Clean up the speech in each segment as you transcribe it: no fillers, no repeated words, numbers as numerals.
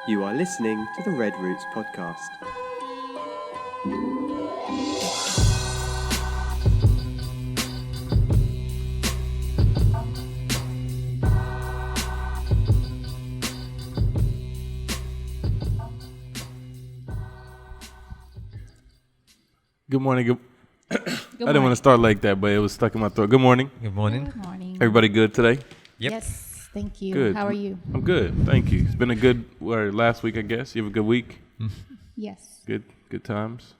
You are listening to the Red Roots podcast. Good morning. I didn't want to start like that, but it was stuck in my throat. Good morning. Good morning. Good morning. Everybody good today? Yep. Yes, thank you. Good. How are you? I'm good. Thank you. It's been a good last week, I guess. You have a good week? Yes. Good times.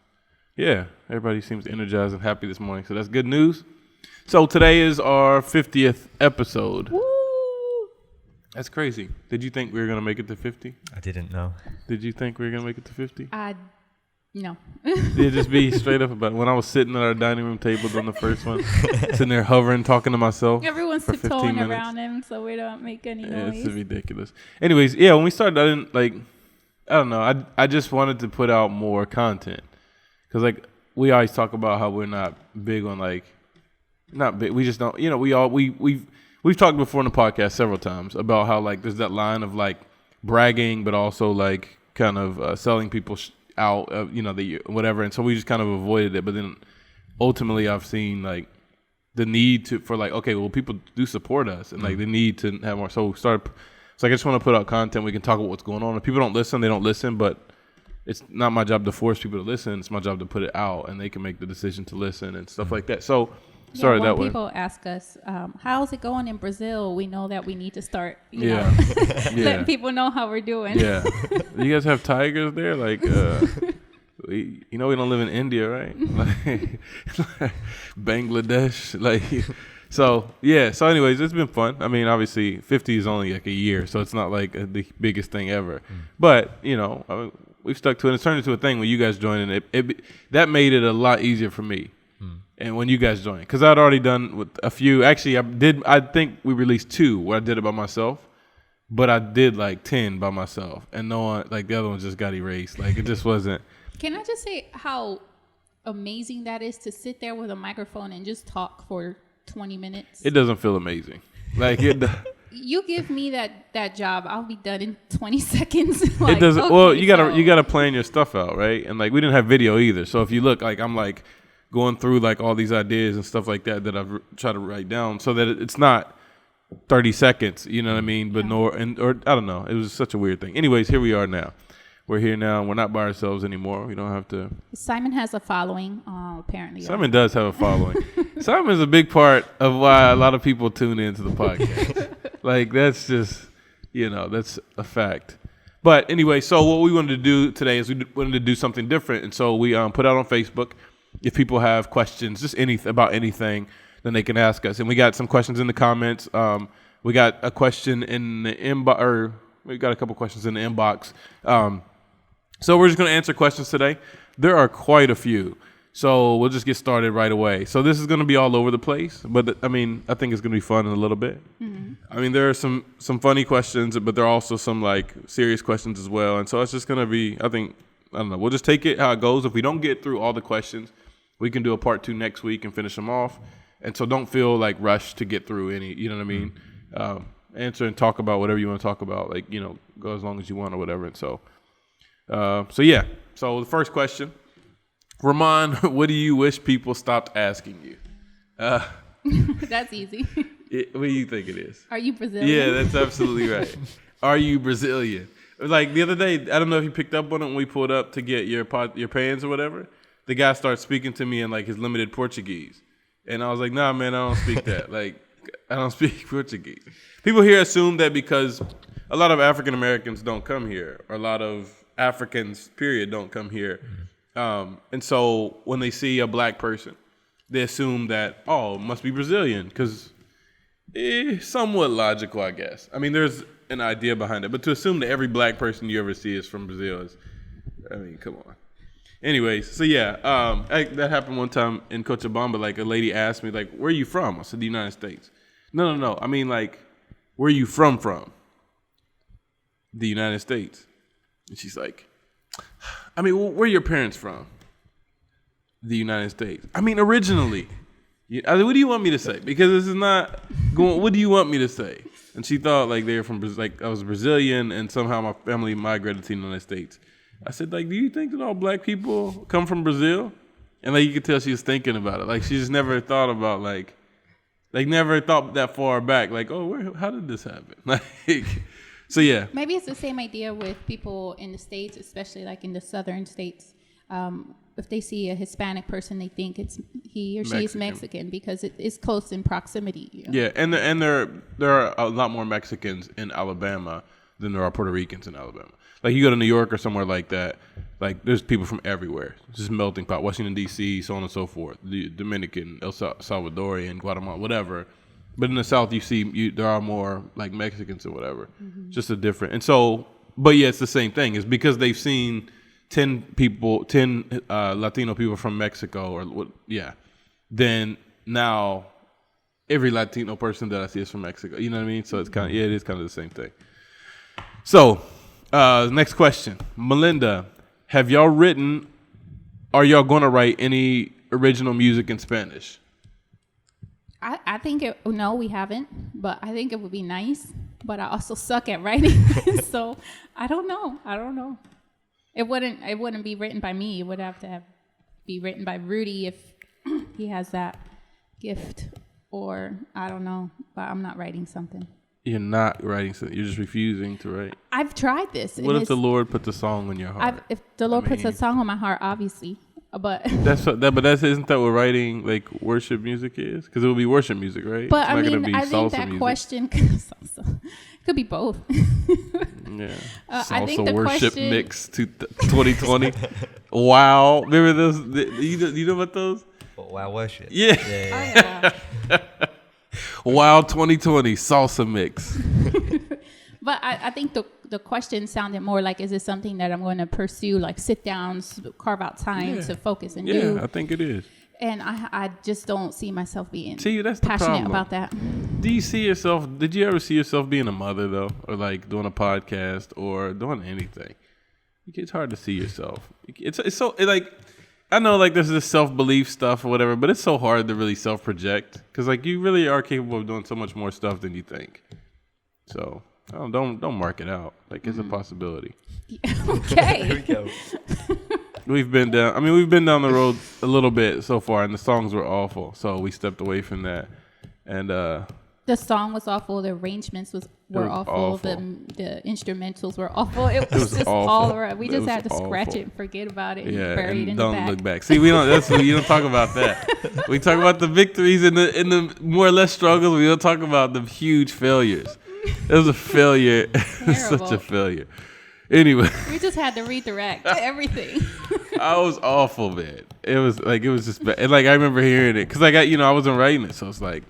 Yeah, everybody seems energized and happy this morning, so that's good news. So today is our 50th episode. Woo! That's crazy. Did you think we were going to make it to 50? I didn't know. Did you think we were going to make it to 50? No. Did just be straight up about it. When I was sitting at our dining room table on the first one, sitting there hovering, talking to myself. Everyone's for 15 tiptoeing minutes. around him so we don't make any noise. It's ridiculous. Anyways, yeah, when we started, I don't know. I just wanted to put out more content. Because, we always talk about how we're not big on, not big. We just don't, we've talked before in the podcast several times about how, there's that line of, bragging, but also, kind of selling people out, whatever. And so we just kind of avoided it. But then ultimately I've seen, the need for okay, well, people do support us and, the need to have more. So I just want to put out content. We can talk about what's going on. If people don't listen, they don't listen, but it's not my job to force people to listen. It's my job to put it out, and they can make the decision to listen and stuff like that. So, sorry that way. When people ask us, how's it going in Brazil? We know that we need to start, Yeah. letting people know how we're doing. Yeah. You guys have tigers there? We don't live in India, right? Bangladesh. So, yeah. So, anyways, it's been fun. I mean, obviously, 50 is only a year, so it's not the biggest thing ever. But, we've stuck to it. It's turned into a thing when you guys joined, and that made it a lot easier for me. And when you guys joined, because I'd already done with a few. Actually, I think we released 2 where I did it by myself, but I did 10 by myself, and no one, the other one just got erased. It just wasn't. Can I just say how amazing that is to sit there with a microphone and just talk for 20 minutes? It doesn't feel amazing. You give me that job, I'll be done in 20 seconds. It doesn't. Okay, well, you gotta plan your stuff out, right? And we didn't have video either. So if you look, I'm going through all these ideas and stuff like that I've tried to write down so that it's not 30 seconds. You know what I mean? But or I don't know. It was such a weird thing. Anyways, here we are now. We're here now. We're not by ourselves anymore. We don't have to. Simon has a following, apparently. Simon does have a following. Simon's a big part of why a lot of people tune into the podcast. That's just, that's a fact. But anyway, so what we wanted to do today is we wanted to do something different. And so we put out on Facebook, if people have questions, just anything about anything, then they can ask us. And we got some questions in the comments. We got a question in the inbox, or we got a couple questions in the inbox. So we're just going to answer questions today. There are quite a few. So we'll just get started right away. So this is going to be all over the place, but I think it's going to be fun in a little bit. Mm-hmm. There are some funny questions, but there are also some serious questions as well. And so it's just going to be, I don't know, we'll just take it how it goes. If we don't get through all the questions, we can do a part 2 next week and finish them off. And so don't feel rushed to get through any, you know what I mean? Answer and talk about whatever you want to talk about, go as long as you want or whatever. And so yeah. So the first question, Ramon, what do you wish people stopped asking you? That's easy. What do you think it is? Are you Brazilian? Yeah, that's absolutely right. Are you Brazilian? The other day, I don't know if you picked up on it when we pulled up to get your pans or whatever. The guy started speaking to me in his limited Portuguese. And I was like, nah, man, I don't speak that. I don't speak Portuguese. People here assume that because a lot of African Americans don't come here, or a lot of Africans, period, don't come here. And so when they see a black person, they assume that, it must be Brazilian, because somewhat logical, I guess. There's an idea behind it, but to assume that every black person you ever see is from Brazil is, come on. Anyways, so yeah, that happened one time in Cochabamba. A lady asked me, where are you from? I said, the United States. No. Where are you from? The United States. And she's like, where are your parents from? The United States. Originally. What do you want me to say? Because this is not going, what do you want me to say? and she thought like they were from like I was Brazilian, and somehow my family migrated to the United States. I said, like, do you think that all black people come from Brazil? And like you could tell she was thinking about it. Like she just never thought about like never thought that far back. Like, oh, how did this happen? Like, so yeah. Maybe it's the same idea with people in the States, especially like in the southern states. If they see a Hispanic person, they think it's he or she is Mexican because it is close in proximity. You know? Yeah, and there are a lot more Mexicans in Alabama than there are Puerto Ricans in Alabama. Like you go to New York or somewhere like that, like there's people from everywhere. It's just melting pot. Washington D.C., so on and so forth. The Dominican, El Salvadorian, Guatemala, whatever. But in the South, there are more like Mexicans or whatever. Mm-hmm. Just a different. And so, but yeah, it's the same thing. It's because they've seen 10 Latino people from Mexico or what? Yeah. Then now every Latino person that I see is from Mexico. You know what I mean? So it's it is kind of the same thing. So, next question. Melinda, have y'all written, are y'all going to write any original music in Spanish? I think no, we haven't, but I think it would be nice, but I also suck at writing. So I don't know. It wouldn't be written by me. It would have to be written by Rudy if he has that gift, or I don't know, but I'm not writing something. You're not writing something. You're just refusing to write. I've tried this. What if the Lord put the song on your heart? If the Lord puts a song on my heart, obviously, but isn't that what writing like worship music is? Because it would be worship music, right? But I mean, I think that music. Question could be both. Yeah, I think the worship question, mix to 2020. Wow, remember those? You know about those? Wow, worship. Yeah. Oh, yeah. Wow, 2020 salsa mix. But I think the question sounded more like, is this something that I'm going to pursue, like sit down, carve out time to focus and do? Yeah, I think it is. And I just don't see myself being that's passionate about that. Did you ever see yourself being a mother, though? Or like doing a podcast or doing anything? It's hard to see yourself. I know like there's this self-belief stuff or whatever, but it's so hard to really self-project because like you really are capable of doing so much more stuff than you think. So don't mark it out. Like it's a possibility. Okay. Here we go. We've been down the road a little bit so far, and the songs were awful. So we stepped away from that. And the song was awful. The arrangements were awful. The instrumentals were awful. It was just awful. all around. We just had to awful. Scratch it and forget about it. Yeah, and bury it in don't the back. look back. See, you don't talk about that. We talk about the victories and the more or less struggles. We don't talk about the huge failures. It was a failure. Such a failure. Anyway, we just had to redirect everything. I was awful, man. It was just bad. And like I remember hearing it because I wasn't writing it, so it's like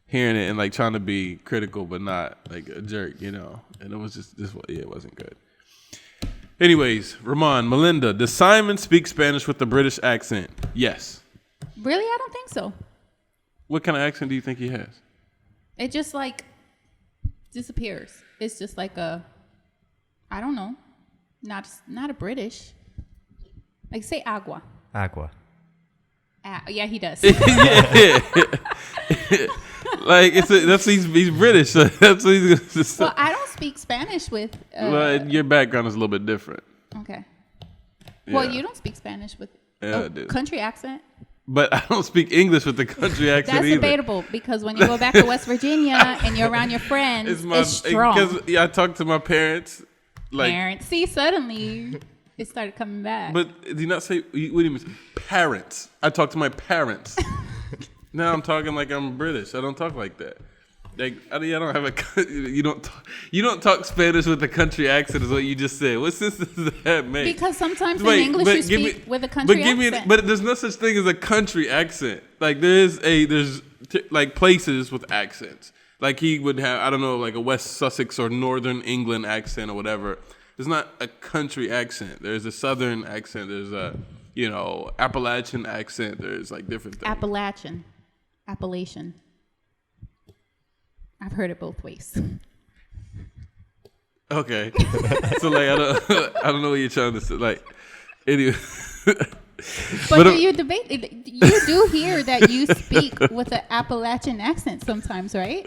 hearing it and like trying to be critical but not like a jerk, And it was just it wasn't good. Anyways, Ramon, Melinda, does Simon speak Spanish with a British accent? Yes. Really, I don't think so. What kind of accent do you think he has? It just like disappears. It's just like I don't know, not a British. Like say agua. Agua. Yeah, he does. Yeah. Like he's British. So that's what he's gonna say. Well, I don't speak Spanish with. Well, your background is a little bit different. Okay. Yeah. Well, you don't speak Spanish with I do. Country accent. But I don't speak English with the country accent That's either. debatable because when you go back to West Virginia and you're around your friends, it's strong. Because I talk to my parents. Parents. See, suddenly it started coming back. But do you not say, what do you mean? Parents. I talk to my parents. Now I'm talking like I'm British. I don't talk like that. Like I don't have you don't talk Spanish with a country accent is what you just said. What sense does that make? Because sometimes in English you speak with a country accent. But there's no such thing as a country accent. Like there's like places with accents. Like he would have, I don't know, like a West Sussex or Northern England accent or whatever. There's not a country accent. There's a Southern accent. There's a, Appalachian accent. There's like different things. Appalachian. I've heard it both ways. Okay. So like I don't know what you're trying to say. Like anyway. But do you debate? You do hear that you speak with an Appalachian accent sometimes, right?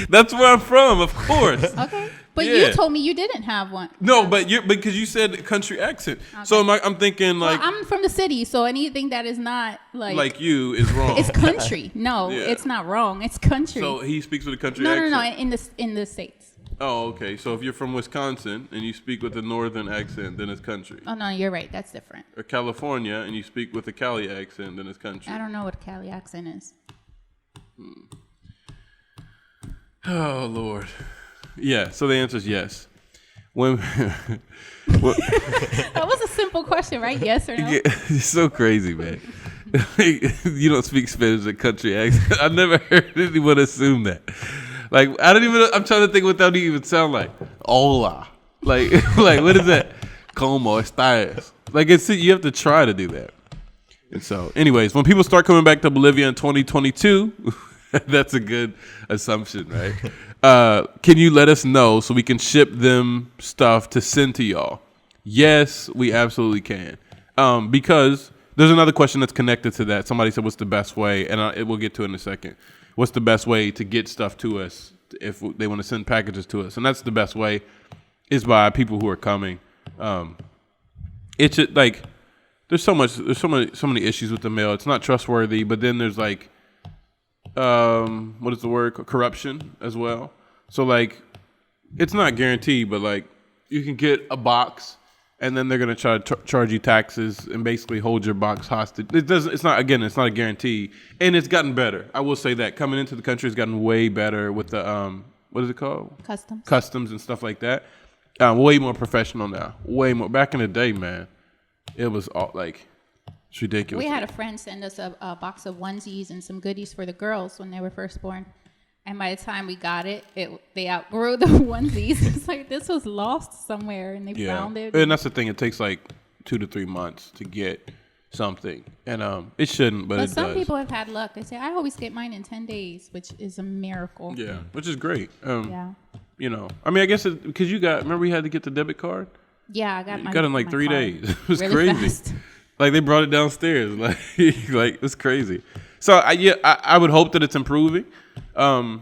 That's where I'm from, of course. Okay. But Yeah. you told me you didn't have one. No, but because you said country accent, so I'm thinking like Well, I'm from the city, so anything that is not like you is wrong. it's country. No, Yeah. it's not wrong. It's country. So he speaks with a country no, accent. in the States. Oh, okay. So if you're from Wisconsin and you speak with a northern accent, then it's country. Oh no, you're right. That's different. Or California and you speak with a Cali accent, then it's country. I don't know what a Cali accent is. Oh Lord. Yeah. So the answer is yes. When That was a simple question, right? Yes or no? it's so crazy, man. You don't speak Spanish with a country accent. I never heard anyone assume that. Like I'm trying to think what that even sound like. Hola. Like what is that? Como estás? Like you have to try to do that. And so, anyways, when people start coming back to Bolivia in 2022, that's a good assumption, right? Can you let us know so we can ship them stuff to send to y'all? Yes, we absolutely can. Because there's another question that's connected to that. Somebody said, what's the best way? And we'll get to it in a second. What's the best way to get stuff to us if they want to send packages to us? And that's the best way is by people who are coming. It's just, like, there's so many issues with the mail. It's not trustworthy, but then there's like, what is the word? Corruption as well. So like, it's not guaranteed, but like, you can get a box, and then they're gonna try to charge you taxes and basically hold your box hostage. It's not a guarantee, and it's gotten better. I will say that coming into the country has gotten way better with the what is it called? Customs and stuff like that. Way more professional now. Way more. Back in the day, man, it was all like. It's ridiculous. We had a friend send us a box of onesies and some goodies for the girls when they were first born. And by the time we got it, they outgrew the onesies. It's like this was lost somewhere and they found it. And that's the thing. It takes like 2 to 3 months to get something. And it shouldn't, but it does. But some people have had luck. They say, I always get mine in 10 days, which is a miracle. Yeah, which is great. Yeah. You know, I mean, I guess because remember we had to get the debit card? Yeah, I got You got it in like 3 days. It was really crazy. fast. Like they brought it downstairs. Like it's crazy. So I would hope that it's improving. But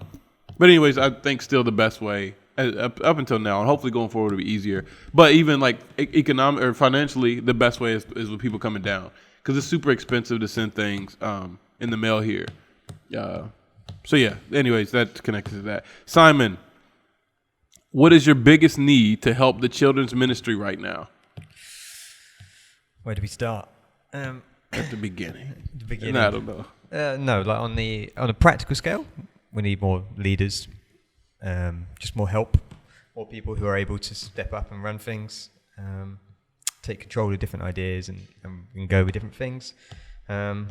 anyways, I think still the best way up until now, and hopefully going forward will be easier. But even like economic or financially, the best way is with people coming down because it's super expensive to send things in the mail here. So yeah. Anyways, that's connected to that. Simon, what is your biggest need to help the children's ministry right now? Where do we start? At the beginning. The beginning. No, I don't know. No, like on a practical scale, we need more leaders, just more help, more people who are able to step up and run things, take control of different ideas and go with different things. Working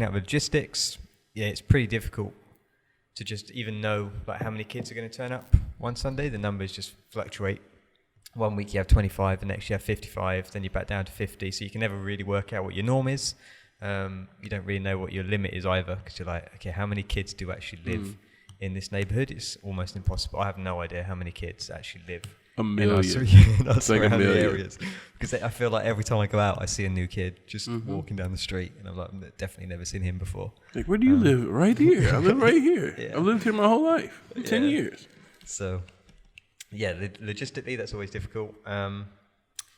out logistics. Yeah, it's pretty difficult to just even know like how many kids are going to turn up one Sunday. The numbers just fluctuate. One week you have 25, the next you have 55, then you're back down to 50. So you can never really work out what your norm is. You don't really know what your limit is either because you're like, okay, how many kids do actually live in this neighborhood? It's almost impossible. I have no idea how many kids actually live A million. in our It's like a surrounding million. areas. Because I feel like every time I go out, I see a new kid just walking down the street, and I'm like, I've definitely never seen him before. Like, where do you live? Right here. I live right here. Yeah. I've lived here my whole life. 10 years. So, yeah, logistically, that's always difficult.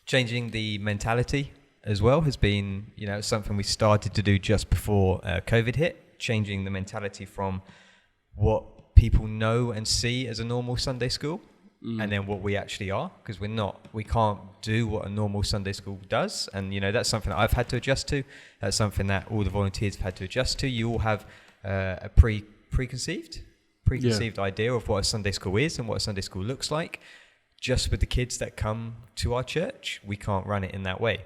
Changing the mentality as well has been, something we started to do just before COVID hit. Changing the mentality from what people know and see as a normal Sunday school, and then what we actually are, because we can't do what a normal Sunday school does. And, that's something that I've had to adjust to. That's something that all the volunteers have had to adjust to. You all have a preconceived idea of what a Sunday school is and what a Sunday school looks like. Just with the kids that come to our church, we can't run it in that way.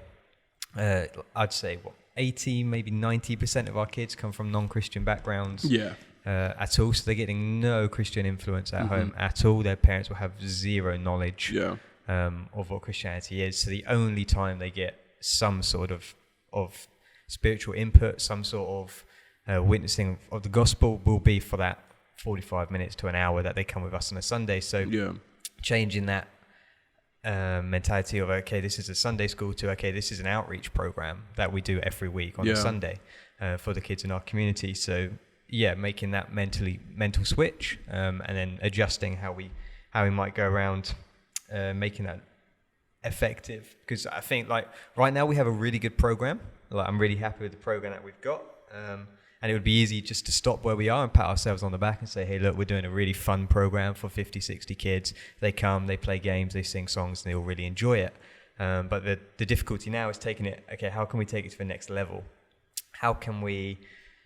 I'd say 80, maybe 90% of our kids come from non-Christian backgrounds. Yeah. At all, so they're getting no Christian influence at home at all. Their parents will have zero knowledge of what Christianity is. So the only time they get some sort of spiritual input, some sort of witnessing of the gospel will be for that 45 minutes to an hour that they come with us on a Sunday. So changing that mentality of, okay, this is a Sunday school to, okay, this is an outreach program that we do every week on a Sunday for the kids in our community. So making that mental switch, and then adjusting how we might go around making that effective. Because I think like right now we have a really good program. Like I'm really happy with the program that we've got. And it would be easy just to stop where we are and pat ourselves on the back and say, hey, look, we're doing a really fun program for 50, 60 kids. They come, they play games, they sing songs, and they all really enjoy it. But the difficulty now is taking it, okay, how can we take it to the next level? How can we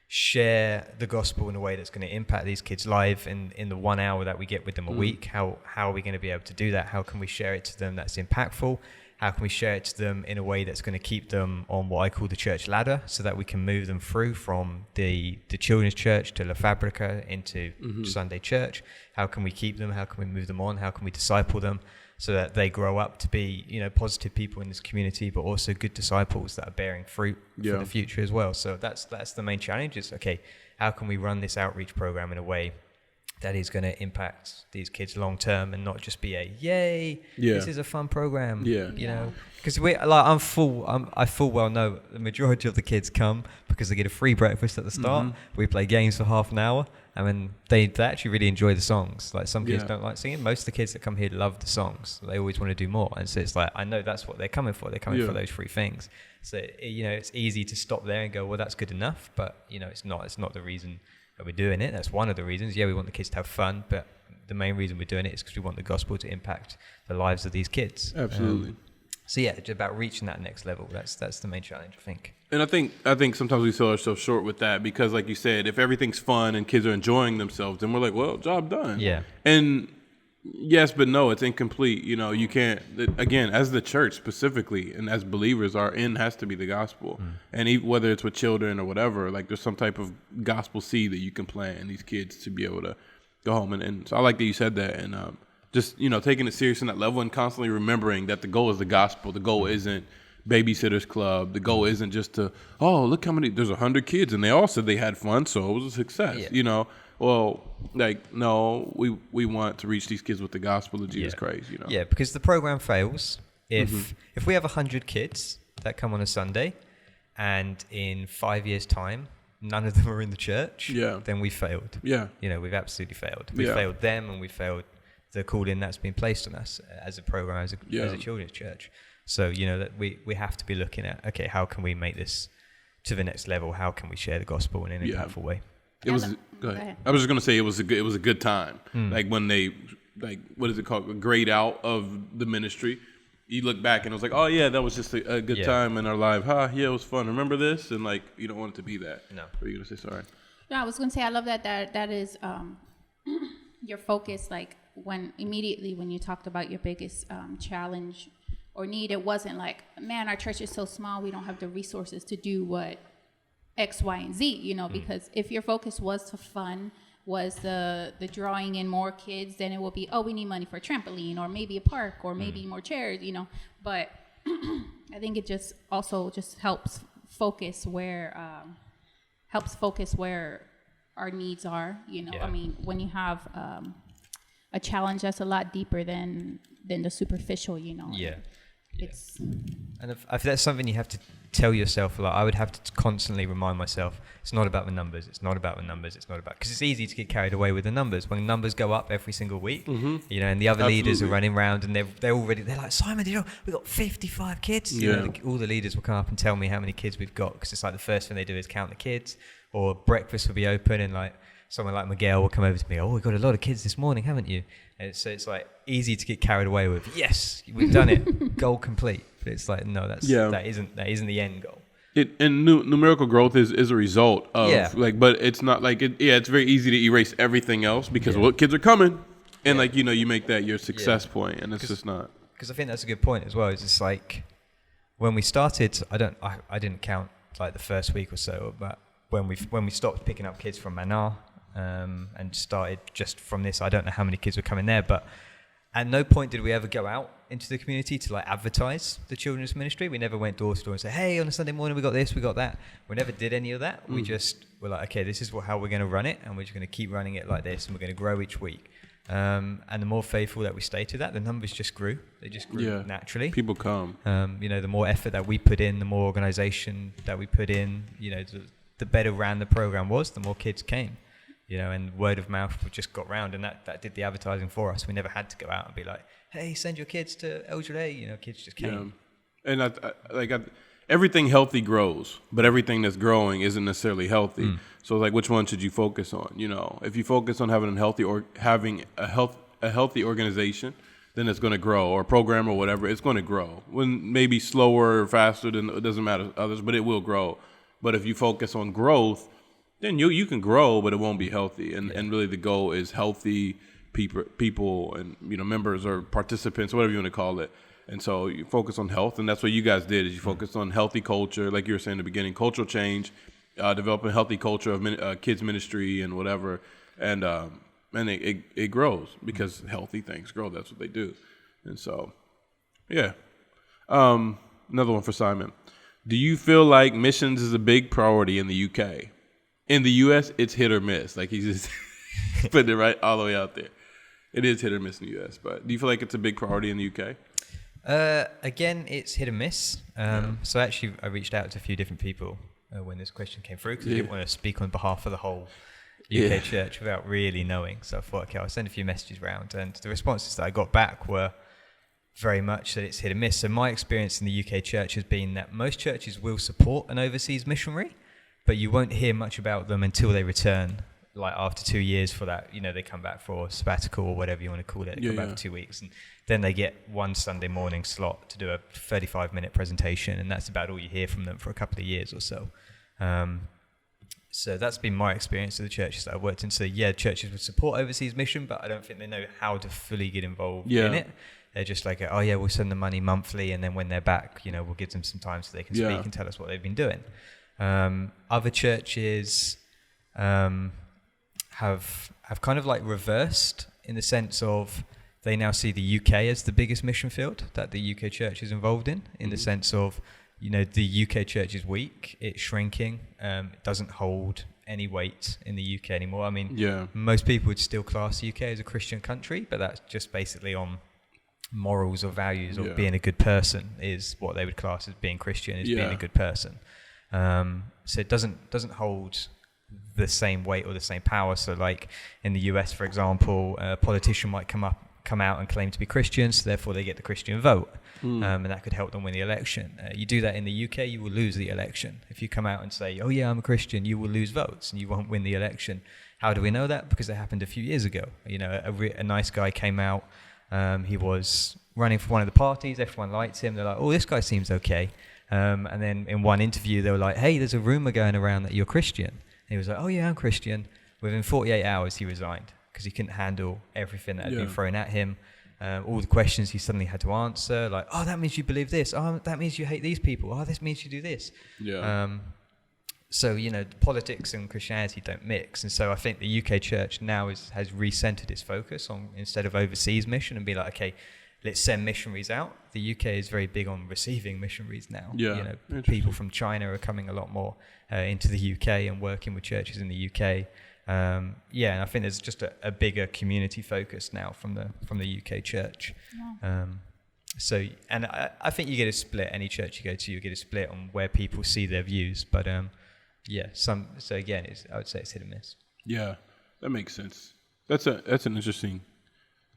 share the gospel in a way that's going to impact these kids live in the 1 hour that we get with them a week? How are we going to be able to do that? How can we share it to them that's impactful? How can we share it to them in a way that's going to keep them on what I call the church ladder, so that we can move them through from the children's church to La Fabrica into Sunday church? How can we keep them? How can we move them on? How can we disciple them so that they grow up to be, positive people in this community, but also good disciples that are bearing fruit for the future as well? So that's the main challenge is, okay, how can we run this outreach program in a way that is going to impact these kids long term and not just be a yay, this is a fun program, you know? Because I full well know the majority of the kids come because they get a free breakfast at the start. We play games for half an hour, and then they actually really enjoy the songs. Like some kids don't like singing. Most of the kids that come here love the songs. They always want to do more, and so it's like I know that's what they're coming for. They're coming for those free things. So it's easy to stop there and go, well, that's good enough, but it's not the reason that we're doing it. That's one of the reasons. We want the kids to have fun, but the main reason we're doing it is because we want the gospel to impact the lives of these kids. Absolutely. So it's about reaching that next level. That's the main challenge, I think. And I think sometimes we sell ourselves short with that because, like you said, if everything's fun and kids are enjoying themselves, then we're like, well, job done. Yeah. And yes, but no, it's incomplete. You can't, again, as the church specifically and as believers, our end has to be the gospel. And whether it's with children or whatever, like there's some type of gospel seed that you can plant in these kids to be able to go home. And so I like that you said that. And just, taking it serious on that level and constantly remembering that the goal is the gospel. The goal isn't Babysitter's Club. The goal isn't just to, look how many, there's 100 kids and they all said they had fun, so it was a success, Well, no, we want to reach these kids with the gospel of Jesus Christ, Yeah, because the program fails if we have 100 kids that come on a Sunday and in 5 years' time, none of them are in the church, then we failed. Yeah. We've absolutely failed. We failed them, and we failed the calling that's been placed on us as a program, as a children's church. So, that we have to be looking at, okay, how can we make this to the next level? How can we share the gospel in an impactful way? It was. Go ahead. I was just gonna say it was a good time. Like when they what is it called? A grade out of the ministry. You look back and it was like, oh yeah, that was just a good time in our life. It was fun. Remember this? And you don't want it to be that. No. Or you gonna say sorry? No, I was gonna say I love that is your focus. Like when you talked about your biggest challenge or need, it wasn't like, man, our church is so small, we don't have the resources to do what X, Y, and Z, because if your focus was to fun, was the drawing in more kids, then it will be, we need money for a trampoline or maybe a park or maybe more chairs, But I think it just helps focus where our needs are, I mean, when you have a challenge that's a lot deeper than the superficial, Yeah. And if that's something you have to tell yourself, I would have to constantly remind myself, it's not about the numbers, it's not about the numbers, it's not about, because it's easy to get carried away with the numbers. When numbers go up every single week, and the other leaders are running around and they're like, Simon, we've got 55 kids. All the leaders will come up and tell me how many kids we've got, because it's like the first thing they do is count the kids, or breakfast will be open and someone like Miguel will come over to me, we've got a lot of kids this morning, haven't you? And so it's easy to get carried away with, yes, we've done it, goal complete. But it's no, that isn't the end goal. Numerical growth is a result of but it's not it's very easy to erase everything else because kids are coming, and you make that your success point, and it's just not. Because I think that's a good point as well. It's just when we started, I didn't count the first week or so, but when we stopped picking up kids from Manar. And started just from this. I don't know how many kids were coming there, but at no point did we ever go out into the community to advertise the children's ministry. We never went door to door and say, hey, on a Sunday morning we got this, we got that. We never did any of that. We just were okay, this is how we're going to run it, and we're just going to keep running it like this, and we're going to grow each week. And the more faithful that we stay to that, the numbers just grew. They just grew naturally. People come. The more effort that we put in, the more organization that we put in, the better ran the program was, the more kids came. And word of mouth just got round, and that did the advertising for us. We never had to go out and be like, hey, send your kids to LGA. Kids just came. Yeah. And everything healthy grows, but everything that's growing isn't necessarily healthy. So like, which one should you focus on? If you focus on having a healthy organization, then it's going to grow, or program or whatever, it's going to grow. When maybe slower or faster than, it doesn't matter others, but it will grow. But if you focus on growth, then you can grow, but it won't be healthy. And really the goal is healthy people and members or participants, whatever you want to call it. And so you focus on health, and that's what you guys did. Is you focused on healthy culture, like you were saying in the beginning, cultural change, developing a healthy culture of kids ministry and whatever, and it grows because healthy things grow. That's what they do. And so, yeah. Another one for Simon. Do you feel like missions is a big priority in the UK? In the US, it's hit or miss. Like he's just putting it right all the way out there. It is hit or miss in the US, but do you feel like it's a big priority in the UK? Again, it's hit or miss. So actually, I reached out to a few different people when this question came through, because I didn't want to speak on behalf of the whole UK church without really knowing. So I thought, okay, I'll send a few messages around, and the responses that I got back were very much that it's hit or miss. So my experience in the UK church has been that most churches will support an overseas missionary, but you won't hear much about them until they return, like after 2 years for that, they come back for sabbatical or whatever you want to call it. They come back for 2 weeks, and then they get one Sunday morning slot to do a 35-minute presentation, and that's about all you hear from them for a couple of years or so. So that's been my experience of the churches that I've worked in. So churches would support overseas mission, but I don't think they know how to fully get involved in it. They're just like, we'll send them money monthly, and then when they're back, we'll give them some time so they can speak and tell us what they've been doing. Other churches have kind of like reversed, in the sense of they now see the UK as the biggest mission field that the UK church is involved in the sense of, the UK church is weak, it's shrinking, it doesn't hold any weight in the UK anymore. I mean, most people would still class the UK as a Christian country, but that's just basically on morals or values, or being a good person is what they would class as being Christian, is being a good person. So it doesn't hold the same weight or the same power. So like in the US, for example, a politician might come out and claim to be Christian, so therefore they get the Christian vote, and that could help them win the election. You do that in the UK, you will lose the election. If you come out and say, oh yeah, I'm a Christian, you will lose votes and you won't win the election. How do we know that? Because it happened a few years ago. A nice guy came out, he was running for one of the parties, everyone liked him, they're like, oh, this guy seems okay. And then in one interview, they were like, hey, there's a rumor going around that you're Christian. And he was like, oh yeah, I'm Christian. Within 48 hours, he resigned because he couldn't handle everything that had been thrown at him. All the questions he suddenly had to answer, like, oh, that means you believe this. Oh, that means you hate these people. Oh, this means you do this. So, politics and Christianity don't mix. And so I think the UK church now has recentered its focus on, instead of overseas mission, and be like, okay, let's send missionaries out. The UK is very big on receiving missionaries now. People from China are coming a lot more into the UK and working with churches in the UK. And I think there's just a bigger community focus now from the UK church. So, and I think you get a split. Any church you go to, you get a split on where people see their views. But so again, I would say it's hit or miss. Yeah, that makes sense. That's an interesting.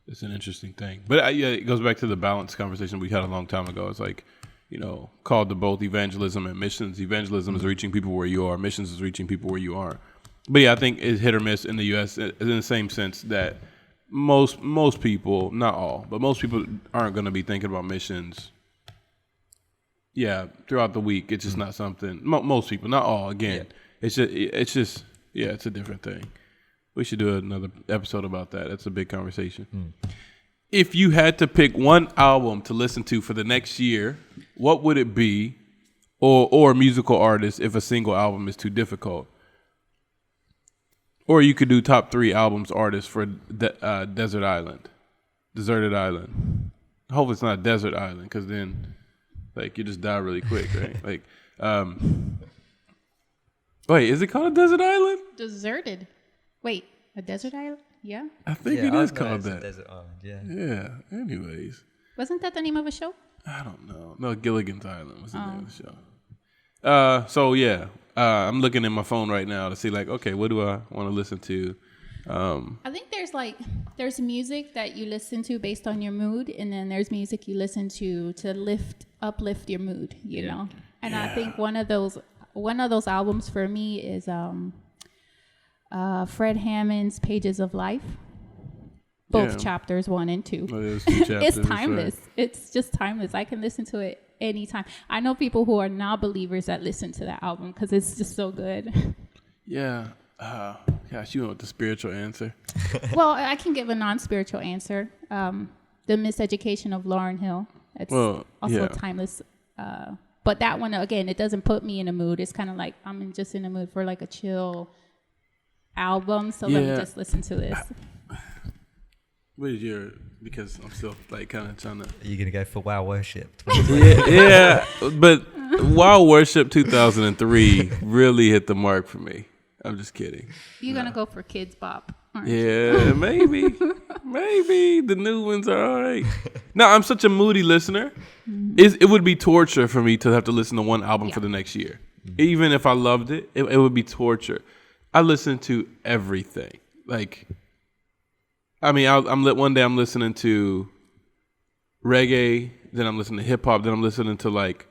It's an interesting thing. But it goes back to the balance conversation we had a long time ago. It's like, called to both evangelism and missions. Evangelism is reaching people where you are. Missions is reaching people where you are. But I think it's hit or miss in the U.S. in the same sense that most people, not all, but most people aren't going to be thinking about missions. Throughout the week, it's just not something. Most people, not all. Again, it's just it's a different thing. We should do another episode about that. That's a big conversation. If you had to pick one album to listen to for the next year, what would it be? Or a musical artist if a single album is too difficult? Or you could do top 3 albums artists for Deserted Island. Hopefully it's not Desert Island, because then you just die really quick, right? Wait, is it called a Desert Island? Deserted. Wait, a desert island? Yeah. I think it is called that. A desert island, Yeah. Anyways. Wasn't that the name of a show? I don't know. No, Gilligan's Island was the name of the show. I'm looking at my phone right now to see like, okay, what do I want to listen to? I think there's music that you listen to based on your mood, and then there's music you listen to uplift your mood, you know. And I think one of those albums for me is Fred Hammond's Pages of Life. Both chapters 1 and 2. Oh, there's 2 chapters, It's timeless. right. It's just timeless. I can listen to it anytime. I know people who are not believers that listen to that album because it's just so good. Yeah. Gosh, you want the spiritual answer? Well, I can give a non-spiritual answer. The Miseducation of Lauryn Hill. It's also timeless. But that one, again, it doesn't put me in a mood. It's kind of like I'm just in a mood for like a chill album. So let me just listen to this. What is your? Because I'm still like kind of trying to. Are you gonna go for Wow Worship? yeah, but Wild Worship 2003 really hit the mark for me. I'm just kidding. You're gonna go for Kids Bop, aren't you? Yeah, maybe the new ones are all right. No, I'm such a moody listener. It would be torture for me to have to listen to one album for the next year. Even if I loved it, it would be torture. I listen to everything. Like, I mean, one day I'm listening to reggae, then I'm listening to hip hop, then I'm listening to like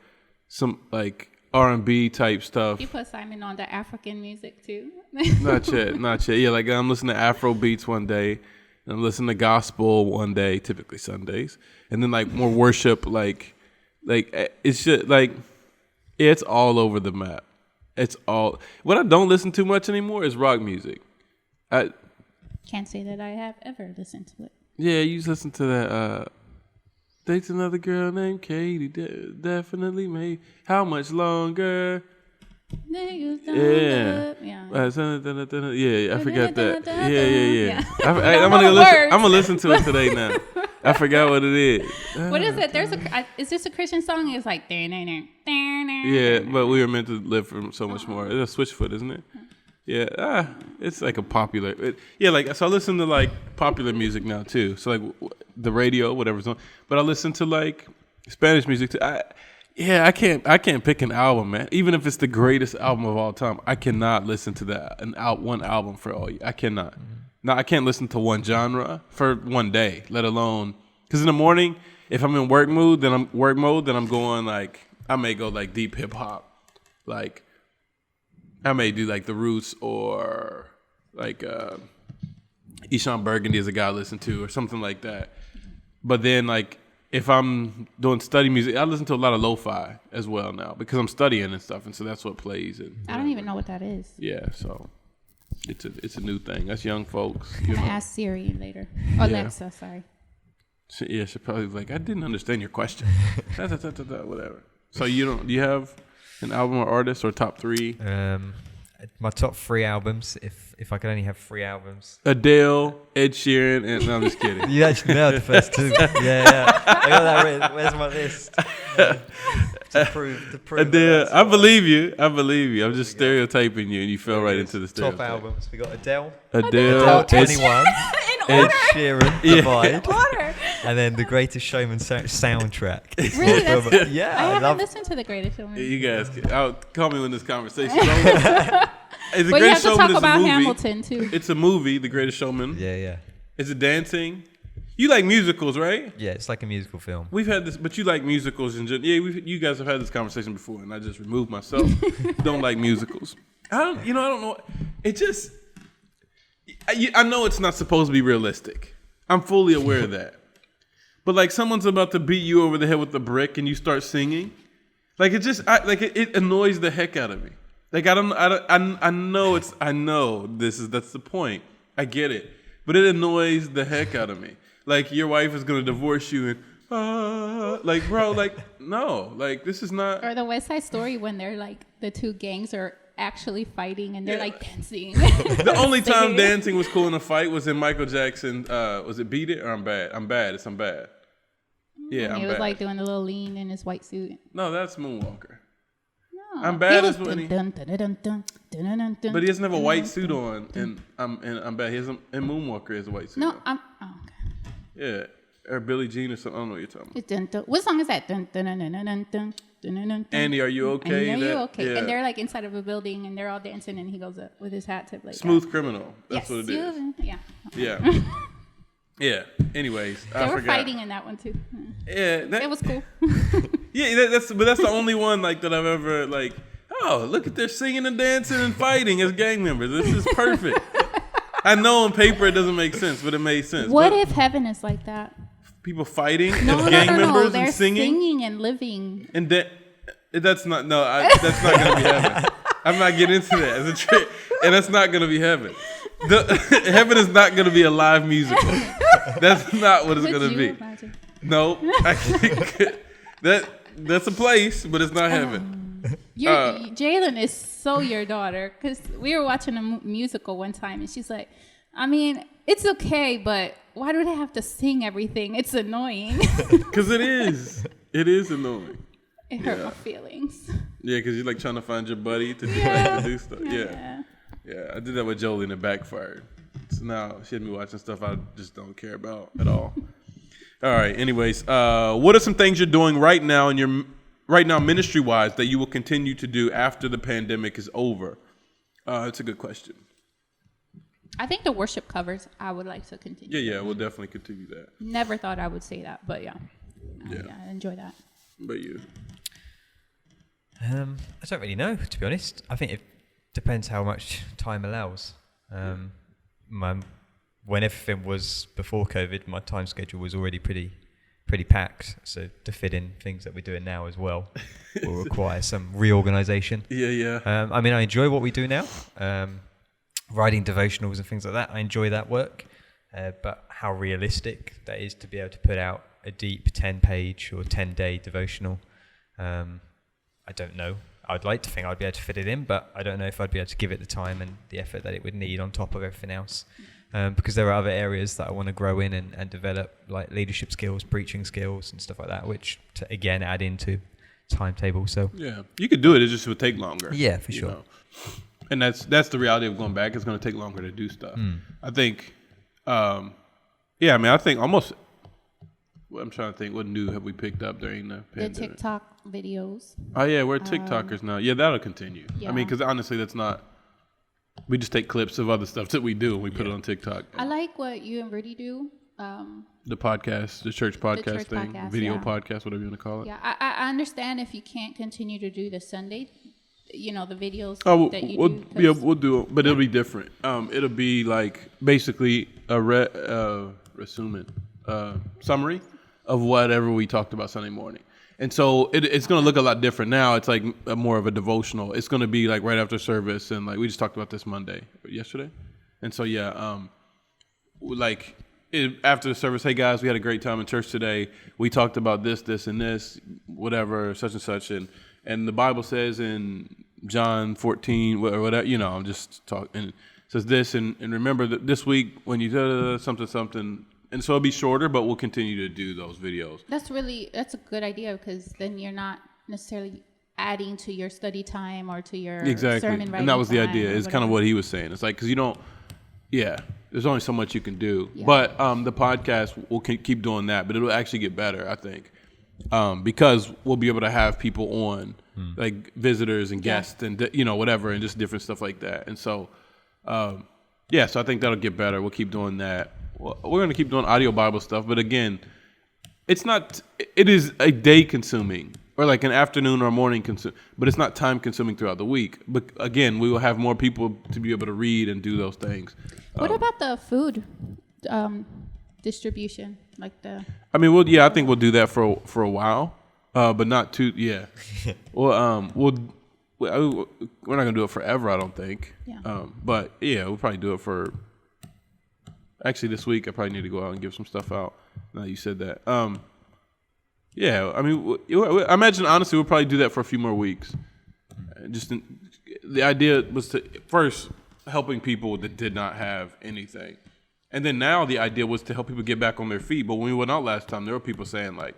some like R&B type stuff. You put Simon on the African music too. Not yet. Yeah, like I'm listening to Afro beats one day, and I'm listening to gospel one day, typically Sundays, and then like more worship, like it's just like it's all over the map. It's all. What I don't listen to much anymore is rock music. Can't say that I have ever listened to it. Yeah, you just listen to that. Dates another girl named Katie. Definitely made. How much longer? Yeah. I forgot that. Yeah. I'm gonna listen to it today now. I forgot what it is. What is it? Is this a Christian song? It's like yeah, but we were meant to live for so much more. It's a Switchfoot, isn't it? Yeah, it's like a popular. So I listen to like popular music now too. So like the radio, whatever's on. But I listen to like Spanish music too. I can't pick an album, man. Even if it's the greatest album of all time, I cannot listen to one album for all year. I cannot. No, I can't listen to one genre for one day, let alone because in the morning, if I'm in work mode, then I'm going like I may go like deep hip hop, like. I may do like The Roots or like Eshon Burgundy is a guy I listen to or something like that. But then like if I'm doing study music, I listen to a lot of lo-fi as well now because I'm studying and stuff, and so that's what plays. And I don't even know what that is. Yeah, so it's a new thing. That's young folks. I'm gonna ask Siri later. Alexa, sorry. She'll probably be like, I didn't understand your question. Whatever. So do you have an album or artist or top 3? My top 3 albums, if I could only have 3 albums. Adele, Ed Sheeran, and no, I'm just kidding. You actually nailed the first 2. Yeah. I got that written. Where's my list? To prove Adele, I believe you. I'm just stereotyping you, and you fell right into the stereotype. Top albums. We got Adele, Adele 21, Ed Sheeran, Divide, Order. and then the Greatest Showman soundtrack. Really? That's, Yeah, I I haven't love. listened to The Greatest Showman. You guys, call me when this conversation. Is The But you have Greatest to Showman talk is a about movie. Hamilton too. It's a movie, The Greatest Showman. Yeah. Is it dancing? You like musicals, right? Yeah, it's like a musical film. We've had this, but you like musicals in general. Yeah, you guys have had this conversation before, and I just removed myself. Don't like musicals. I don't know. It just, I know it's not supposed to be realistic. I'm fully aware of that. But like someone's about to beat you over the head with a brick, and you start singing, like it just, it annoys the heck out of me. Like I know that's the point. I get it, but it annoys the heck out of me. Like your wife is gonna divorce you and like bro, like no, like this is not. Or the West Side Story when they're like the two gangs are actually fighting and they're like dancing. The only time dancing was cool in a fight was in Michael Jackson. Was it Beat It or I'm Bad? I'm Bad. It's I'm Bad. Yeah, I'm He was bad. like doing a little lean in his white suit. No, that's Moonwalker. No. I'm Bad He is was when he. dun, dun, dun, dun, dun, dun, dun, dun, But he doesn't have a dun, white dun, suit dun, on, and I'm Bad. He has in Moonwalker he has a white suit. No, on. okay. Yeah, or Billie Jean or something. I don't know what you're talking about. It's dun, dun. What song is that? Dun, dun, dun, dun, dun, dun, Andy, are you okay? And are you That- okay? yeah. And they're like inside of a building and they're all dancing and he goes up with his hat tip like Smooth Criminal. That's yes, what it is. Yeah. Yeah. Yeah. Anyways, They I were forgot. fighting in that one too. Yeah, It was cool. yeah. That's the only one like that I've ever like. Oh, look at they're singing and dancing and fighting as gang members. This is perfect. I know on paper it doesn't make sense, but it made sense. What But if heaven is like that? people fighing No, as no, gang no, members no. They're and singing and living. and that's not that's not gonna be heaven. I'm not getting into that as a trick, and that's not gonna be heaven. Heaven is not gonna be a live musical. That's not what it's Could gonna you be. imagine? No, that's a place, but it's not heaven. Jalen is so your daughter because we were watching a musical one time and she's like, I mean, it's okay, but why do they have to sing everything? It's annoying. Because it is annoying. It hurt my feelings. Yeah, because you're like trying to find your buddy to do stuff. Yeah, I did that with Jolie and it backfired. So now she had me watching stuff I just don't care about at all. All right. Anyways, what are some things you're doing right now ministry wise that you will continue to do after the pandemic is over? It's a good question. I think the worship covers I would like to continue. Yeah, we'll definitely continue that. Never thought I would say that, but yeah, I enjoy that. But you, I don't really know, to be honest. I think it depends how much time allows. When everything was before COVID, my time schedule was already pretty packed. So to fit in things that we're doing now as well will require some reorganization. yeah. I mean, I enjoy what we do now, writing devotionals and things like that. I enjoy that work, but how realistic that is to be able to put out a deep 10-page or 10-day devotional, I don't know. I'd like to think I'd be able to fit it in, but I don't know if I'd be able to give it the time and the effort that it would need on top of everything else. Because there are other areas that I want to grow in and develop, like leadership skills, preaching skills and stuff like that, which to, again, add into timetable. So Yeah, you could do it. It just would take longer. Yeah, for you sure. know. And that's the reality of going back. It's going to take longer to do stuff. I think, I think almost. I'm trying to think. What new have we picked up during the The pandemic? TikTok videos. Oh yeah, we're TikTokers now. Yeah, that'll continue. I Yeah. mean, because honestly, that's not. We just take clips of other stuff that we do and we put it on TikTok. I like what you and Rudy do. The podcast, the church podcast church thing, podcast, video yeah. podcast, whatever you want to call it. Yeah, I understand if you can't continue to do the Sunday, the videos Oh, that you we'll, do. 'cause- yeah, we'll do it, but it'll be different. It'll be like basically a summary of whatever we talked about Sunday morning. And so it's going to look a lot different now. It's like more of a devotional. It's going to be like right after service, and like we just talked about this yesterday. And so after the service, hey guys, we had a great time in church today. We talked about this, and this, whatever, such and such, and the Bible says in John 14 or whatever, I'm just talking, and it says this, and remember that this week when you something. And so it'll be shorter, but we'll continue to do those videos. That's a good idea because then you're not necessarily adding to your study time or to your sermon writing. And that was the time idea. or It's kind of whatever. what he was saying. It's like, because there's only so much you can do. Yeah. But the podcast, we'll keep doing that, but it'll actually get better, I think. Because we'll be able to have people on, like visitors and guests and, whatever, and just different stuff like that. And so, so I think that'll get better. We'll keep doing that. Well, we're going to keep doing audio Bible stuff, but again, it is a day consuming or like an afternoon or morning but it's not time consuming throughout the week. But again, we will have more people to be able to read and do those things. What about the food distribution? I think we'll do that for a while, but not too, Well, we're not going to do it forever, I don't think. Yeah. But we'll probably do it for. Actually, this week I probably need to go out and give some stuff out. Now you said that. I imagine honestly we'll probably do that for a few more weeks. The idea was to first helping people that did not have anything, and then now the idea was to help people get back on their feet. But when we went out last time, there were people saying like,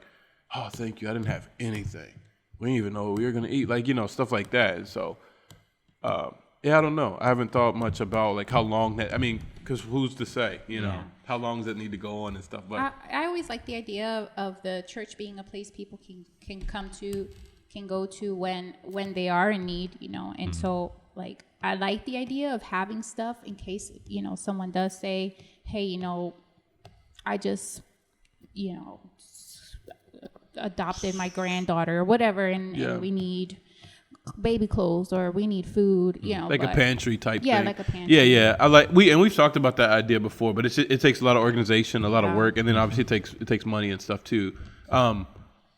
"Oh, thank you, I didn't have anything. We didn't even know what we were gonna eat." Like stuff like that. And so, I don't know. I haven't thought much about like how long that. I mean, because who's to say? How long does that need to go on and stuff? But I always like the idea of the church being a place people can come to can go to when they are in need, you know. And so like I like the idea of having stuff in case, you know, someone does say, hey, you know, I just, you know, adopted my granddaughter or whatever, and we need baby clothes or we need food, you know, like a pantry type thing. Like a pantry. Yeah. I like we've talked about that idea before, but it takes a lot of organization, a lot of work, and then obviously it takes money and stuff too.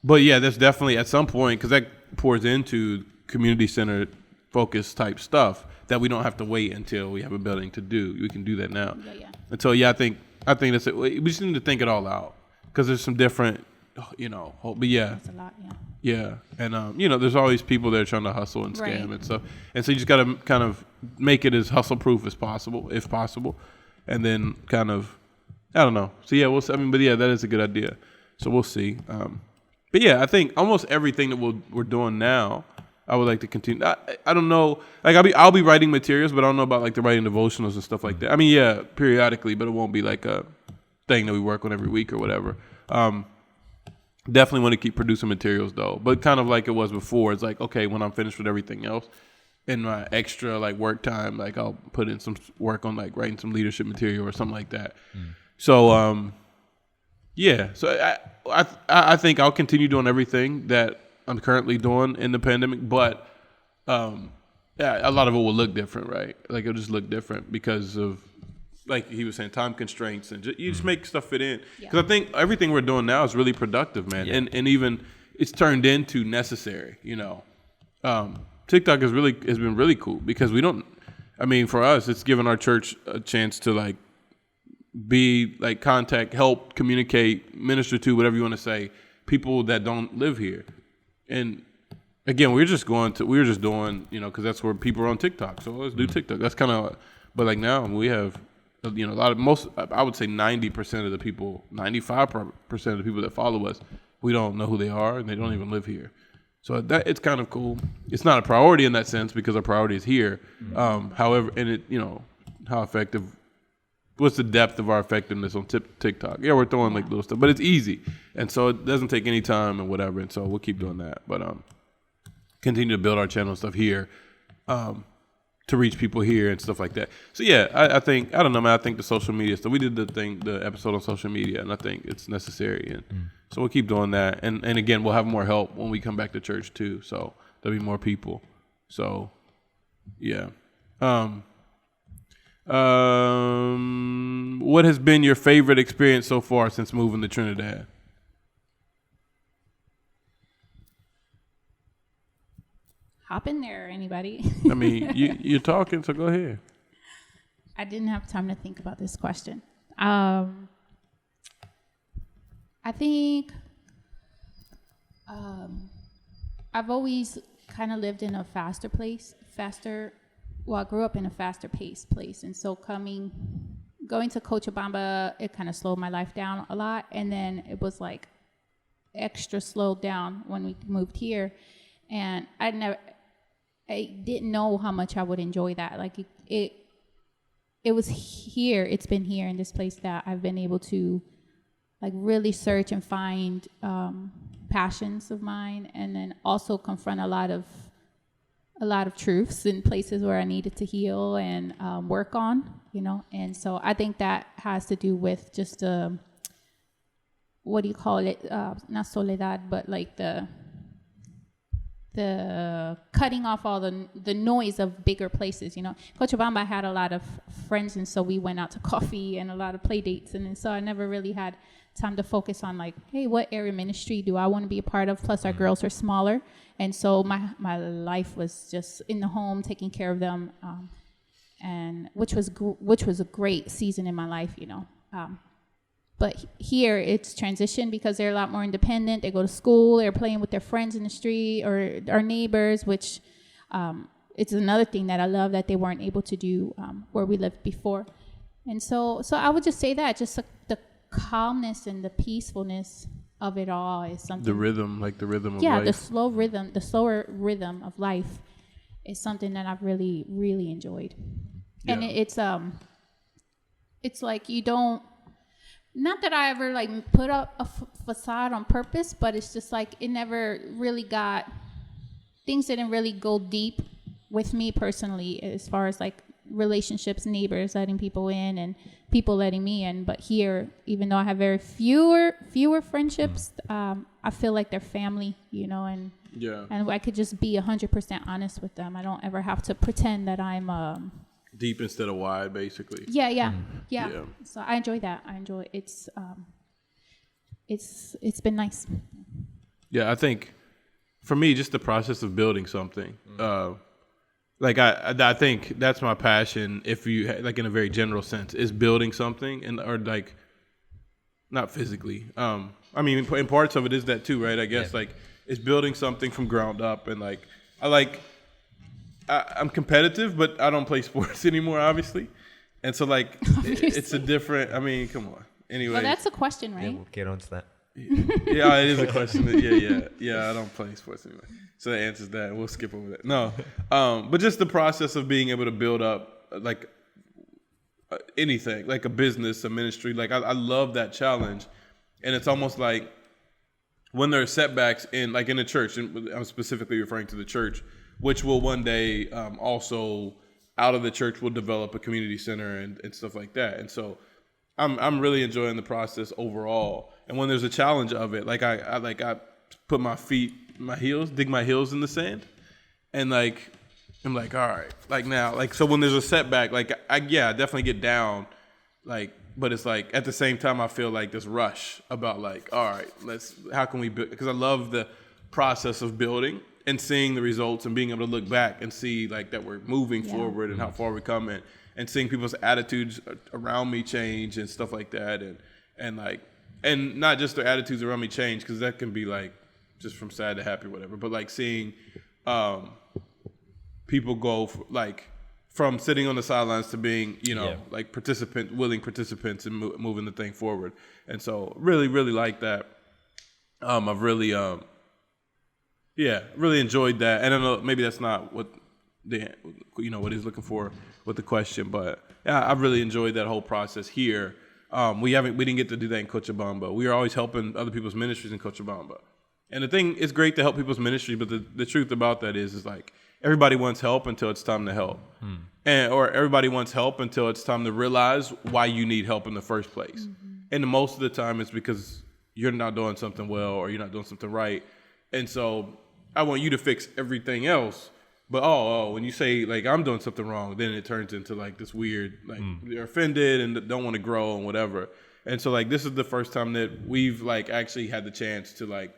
But yeah, that's definitely at some point, because that pours into community center focus type stuff that we don't have to wait until we have a building to do. We can do that now. Yeah. And so I think that's it. We just need to think it all out, because there's some different, you know. But yeah. That's a lot. Yeah. Yeah, and you know, there's always people that are trying to hustle and scam Right. and stuff, and so you just got to kind of make it as hustle-proof as possible, if possible, and then kind of, I don't know. So yeah, we'll see. I mean, but yeah, that is a good idea. So we'll see. But yeah, I think almost everything that we're doing now, I would like to continue. I don't know, like I'll be writing materials, but I don't know about like the writing devotionals and stuff like that. I mean, yeah, periodically, but it won't be like a thing that we work on every week or whatever. Definitely want to keep producing materials though, but kind of like it was before. It's like, okay, when I'm finished with everything else, in my extra like work time, like I'll put in some work on like writing some leadership material or something like that. So yeah, so I think I'll continue doing everything that I'm currently doing in the pandemic, but yeah, a lot of it will look different, right? Like it'll just look different because of, like he was saying, time constraints, and you just make stuff fit in. Because I think everything we're doing now is really productive, man. Yeah. And even it's turned into necessary, you know. TikTok has been really cool, because for us, it's given our church a chance to like be like contact, help, communicate, minister to, whatever you want to say, people that don't live here. And again, we were just doing, you know, because that's where people are on TikTok. So let's do TikTok. That's kind of, but like now we have, you know, I would say 90% of the people, 95% of the people that follow us, we don't know who they are, and they don't even live here. So that it's kind of cool. It's not a priority in that sense, because our priority is here. However, and it, you know, how effective, what's the depth of our effectiveness on TikTok? Yeah, we're throwing like little stuff, but it's easy. And so it doesn't take any time and whatever. And so we'll keep doing that, but continue to build our channel and stuff here. To reach people here and stuff like that. So yeah, I think the social media stuff, we did the episode on social media, and I think it's necessary, and so we'll keep doing that. And again, we'll have more help when we come back to church too. So there'll be more people. So yeah. What has been your favorite experience so far since moving to Trinidad? Hop in there, anybody. I mean, you're talking, so go ahead. I didn't have time to think about this question. I think I've always kind of lived in a I grew up in a faster paced place. And so going to Cochabamba, it kind of slowed my life down a lot. And then it was like extra slowed down when we moved here. And I didn't know how much I would enjoy that. Like it was here. It's been here in this place that I've been able to like really search and find passions of mine, and then also confront a lot of truths in places where I needed to heal and work on, you know. And so I think that has to do with just what do you call it? Not soledad, but like the cutting off all the noise of bigger places, you know. Cochabamba had a lot of friends, and so we went out to coffee and a lot of play dates, and so I never really had time to focus on like, hey, what area ministry do I want to be a part of? Plus our girls are smaller, and so my life was just in the home, taking care of them, and which was a great season in my life, you know. But here it's transitioned because they're a lot more independent. They go to school, they're playing with their friends in the street or our neighbors, which it's another thing that I love that they weren't able to do where we lived before. And so I would just say that just the calmness and the peacefulness of it all is something. The rhythm of life. Yeah, the slower rhythm of life is something that I've really, really enjoyed. Yeah. And it's like you don't, not that I ever like put up a facade on purpose, but it's just like it never really got things didn't really go deep with me personally, as far as like relationships, neighbors letting people in and people letting me in. But here, even though I have very fewer friendships, I feel like they're family, you know, and I could just be 100% honest with them. I don't ever have to pretend that I'm deep instead of wide, basically. Yeah. Yeah. So I enjoy that. It's been nice. Yeah, I think for me, just the process of building something. Like I think that's my passion. If you like, in a very general sense, is building something, and or like not physically. I mean, in parts of it is that too, right? I guess like it's building something from ground up, and like I'm competitive, but I don't play sports anymore, obviously, and so like it's a different. I mean, come on. Anyway, well, that's a question, right? Yeah, we'll get on to that. Yeah, it is a question. Yeah. I don't play sports anyway, so that answers that. We'll skip over that. No, but just the process of being able to build up like anything, like a business, a ministry. Like I love that challenge, and it's almost like when there are setbacks in the church, and I'm specifically referring to the church, which will one day also out of the church will develop a community center and stuff like that. And so I'm really enjoying the process overall. And when there's a challenge of it, like I put dig my heels in the sand, and like I'm like, all right, like now, like so when there's a setback, like I definitely get down, like, but it's like at the same time I feel like this rush about like, all right, how can we build? Because I love the process of building and seeing the results and being able to look back and see like that we're moving forward and how far we're coming, and seeing people's attitudes around me change and stuff like that, and not just their attitudes around me change, because that can be like just from sad to happy or whatever, but like seeing people go from sitting on the sidelines to being, like willing participants and moving the thing forward. And so really, really like that. I've really, really enjoyed that. And I know maybe that's not what what he's looking for with the question, but yeah, I've really enjoyed that whole process here. We didn't get to do that in Cochabamba. We are always helping other people's ministries in Cochabamba. And the thing, it's great to help people's ministry, but the truth about that is like everybody wants help until it's time to help. Or everybody wants help until it's time to realize why you need help in the first place. And most of the time it's because you're not doing something well or you're not doing something right. And so I want you to fix everything else. But when you say like I'm doing something wrong, then it turns into like this weird, like they're offended and don't want to grow and whatever. And so like this is the first time that we've like actually had the chance to like,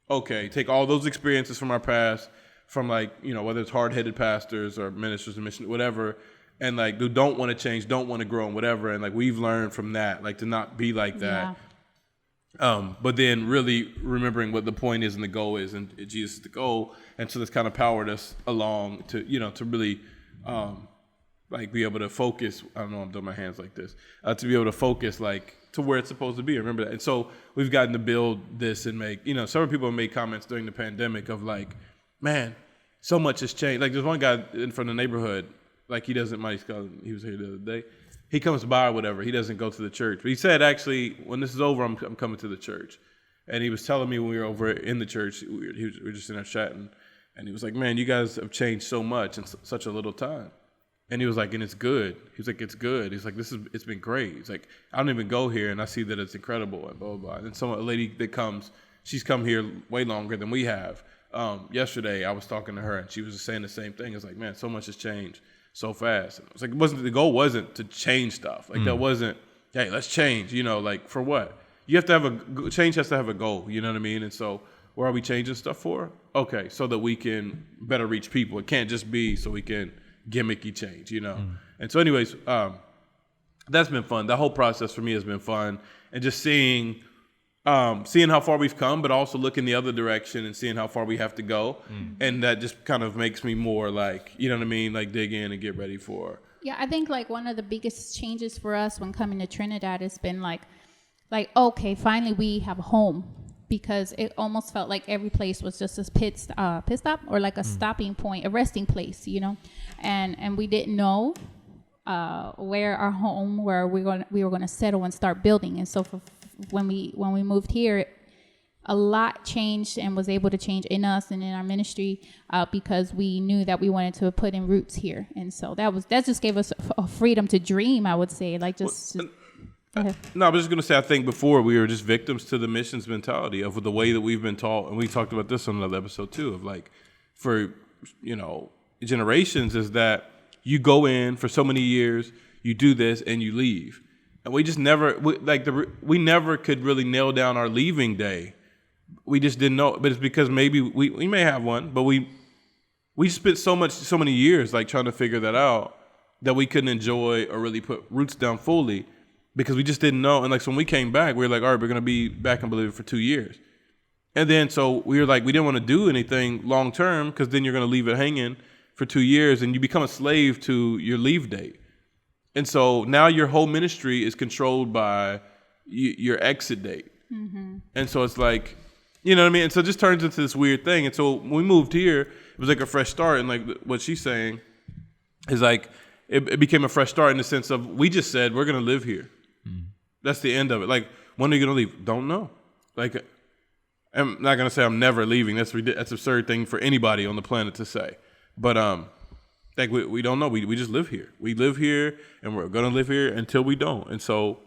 okay, take all those experiences from our past, from like, whether it's hard-headed pastors or ministers and mission, whatever, and like who don't want to change, don't want to grow and whatever. And like we've learned from that, like to not be like that. But then really remembering what the point is and the goal is, and Jesus is the goal. And so that's kind of powered us along to, to really like be able to focus. I don't know, I'm doing my hands like this, to be able to focus like to where it's supposed to be. Remember that. And so we've gotten to build this and make, several people have made comments during the pandemic of like, man, so much has changed. Like there's one guy from the neighborhood, like he was here the other day. He comes by or whatever. He doesn't go to the church. But he said, actually, when this is over, I'm coming to the church. And he was telling me when we were over in the church, we were just in there chatting. And he was like, man, you guys have changed so much in such a little time. And he was like, and it's good. He was like, it's good. He's like, it's been great. He's like, I don't even go here, and I see that it's incredible, and blah, blah, blah. And then a lady that comes, she's come here way longer than we have. Yesterday, I was talking to her, and she was just saying the same thing. It's like, man, so much has changed so fast. And it was like, the goal wasn't to change stuff. Like that wasn't, hey, let's change, like for what? You have to have change has to have a goal, you know what I mean? And so where are we changing stuff for? Okay, so that we can better reach people. It can't just be so we can gimmicky change, And so anyways, that's been fun. That whole process for me has been fun. And just seeing how far we've come, but also looking the other direction and seeing how far we have to go. And that just kind of makes me more like, you know what I mean? Like dig in and get ready for. Yeah, I think like one of the biggest changes for us when coming to Trinidad has been like, okay, finally we have a home, because it almost felt like every place was just a pit stop or like a stopping point, a resting place, and we didn't know where our home, where we were going to settle and start building. And so when we moved here, a lot changed and was able to change in us and in our ministry because we knew that we wanted to put in roots here. And so that just gave us a freedom to dream, I would say. Like just go ahead. No, I was just going to say, I think before we were just victims to the missions mentality of the way that we've been taught. And we talked about this on another episode too, of like for, generations is that you go in for so many years, you do this and you leave. And we just never, we never could really nail down our leaving day. We just didn't know, but it's because maybe we may have one, but we spent so many years like trying to figure that out that we couldn't enjoy or really put roots down fully because we just didn't know. And like, so when we came back, we were like, all right, we're going to be back in Bolivia for 2 years. And then, so we were like, we didn't want to do anything long term because then you're going to leave it hanging for 2 years and you become a slave to your leave date. And so now your whole ministry is controlled by your exit date. Mm-hmm. And so it's like, you know what I mean? And so it just turns into this weird thing. And so when we moved here, it was like a fresh start. And like what she's saying is like, it became a fresh start in the sense of we just said, we're going to live here. Mm. That's the end of it. Like, when are you going to leave? Don't know. Like, I'm not going to say I'm never leaving. That's an absurd thing for anybody on the planet to say. But like we don't know. We just live here. We live here and we're going to live here until we don't. And so,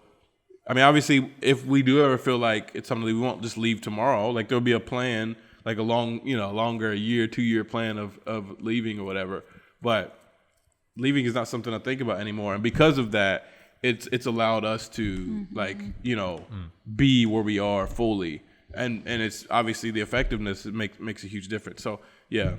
I mean, obviously, if we do ever feel like it's something that we won't just leave tomorrow, like there'll be a plan, like a longer 2-year plan of leaving or whatever. But leaving is not something I think about anymore. And because of that, it's allowed us to be where we are fully. And it's obviously the effectiveness makes a huge difference. So yeah.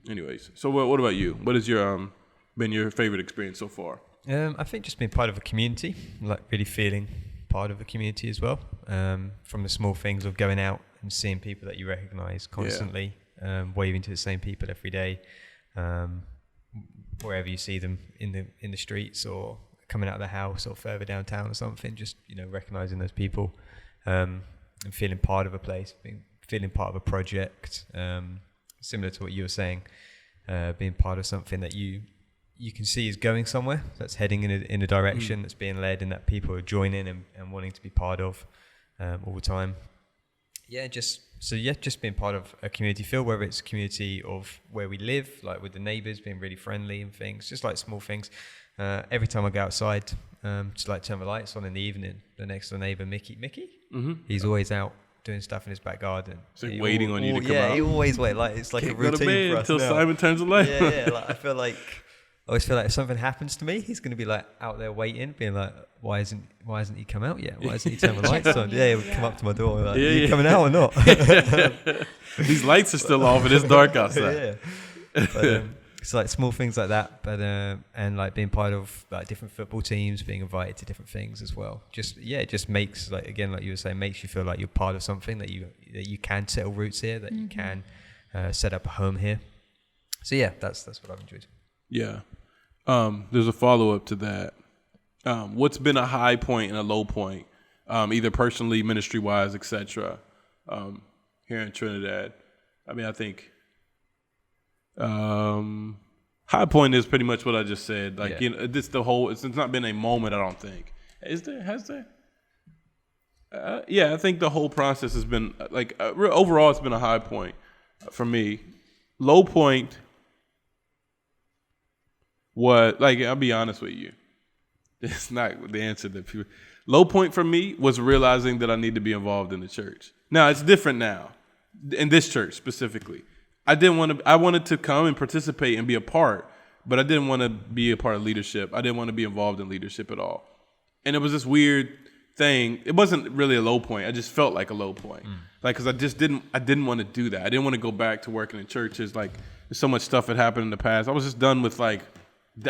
Anyways, so what about you? What has been your favorite experience so far? I think just being part of a community, like really feeling part of a community as well. From the small things of going out and seeing people that you recognize constantly, waving to the same people every day, wherever you see them in the streets or coming out of the house or further downtown or something. Just recognizing those people and feeling part of a place, feeling part of a project. Similar to what you were saying, being part of something that you can see is going somewhere, that's heading in a direction that's being led and that people are joining and wanting to be part of all the time. Just being part of a community feel, whether it's a community of where we live, like with the neighbours, being really friendly and things, just like small things. Every time I go outside, just like turn the lights on in the evening, the next door neighbour, Mickey, he's always out doing stuff in his back garden. It's like waiting on you to come out. Yeah, he always wait. Like it's like a routine go to bed for us until now. Simon turns the light. Yeah. Like I always feel like if something happens to me, he's going to be like out there waiting, being like, why hasn't he come out yet? Why hasn't he turned the lights on? Yeah, he'll come up to my door like, are you coming out or not? These lights are still off and it's dark outside. But, it's like small things like that, but and like being part of like different football teams, being invited to different things as well. It just makes, like again, like you were saying, makes you feel like you're part of something, that you can settle roots here, that you can set up a home here. So yeah, that's what I've enjoyed. Yeah. There's a follow up to that. What's been a high point and a low point, either personally, ministry wise, etc. Here in Trinidad? I mean, I think. High point is pretty much what I just said. Like, this it's not been a moment, I don't think. Has there? I think the whole process has been like overall it's been a high point for me. Low point was, like, I'll be honest with you, it's not the answer that people. Low point for me was realizing that I need to be involved in the church. Now it's different now in this church specifically. I wanted to come and participate and be a part, but I didn't want to be a part of leadership. I didn't want to be involved in leadership at all. And it was this weird thing. It wasn't really a low point. I just felt like a low point. Like, cause I didn't want to do that. I didn't want to go back to working in churches. Like, there's so much stuff that happened in the past. I was just done with like,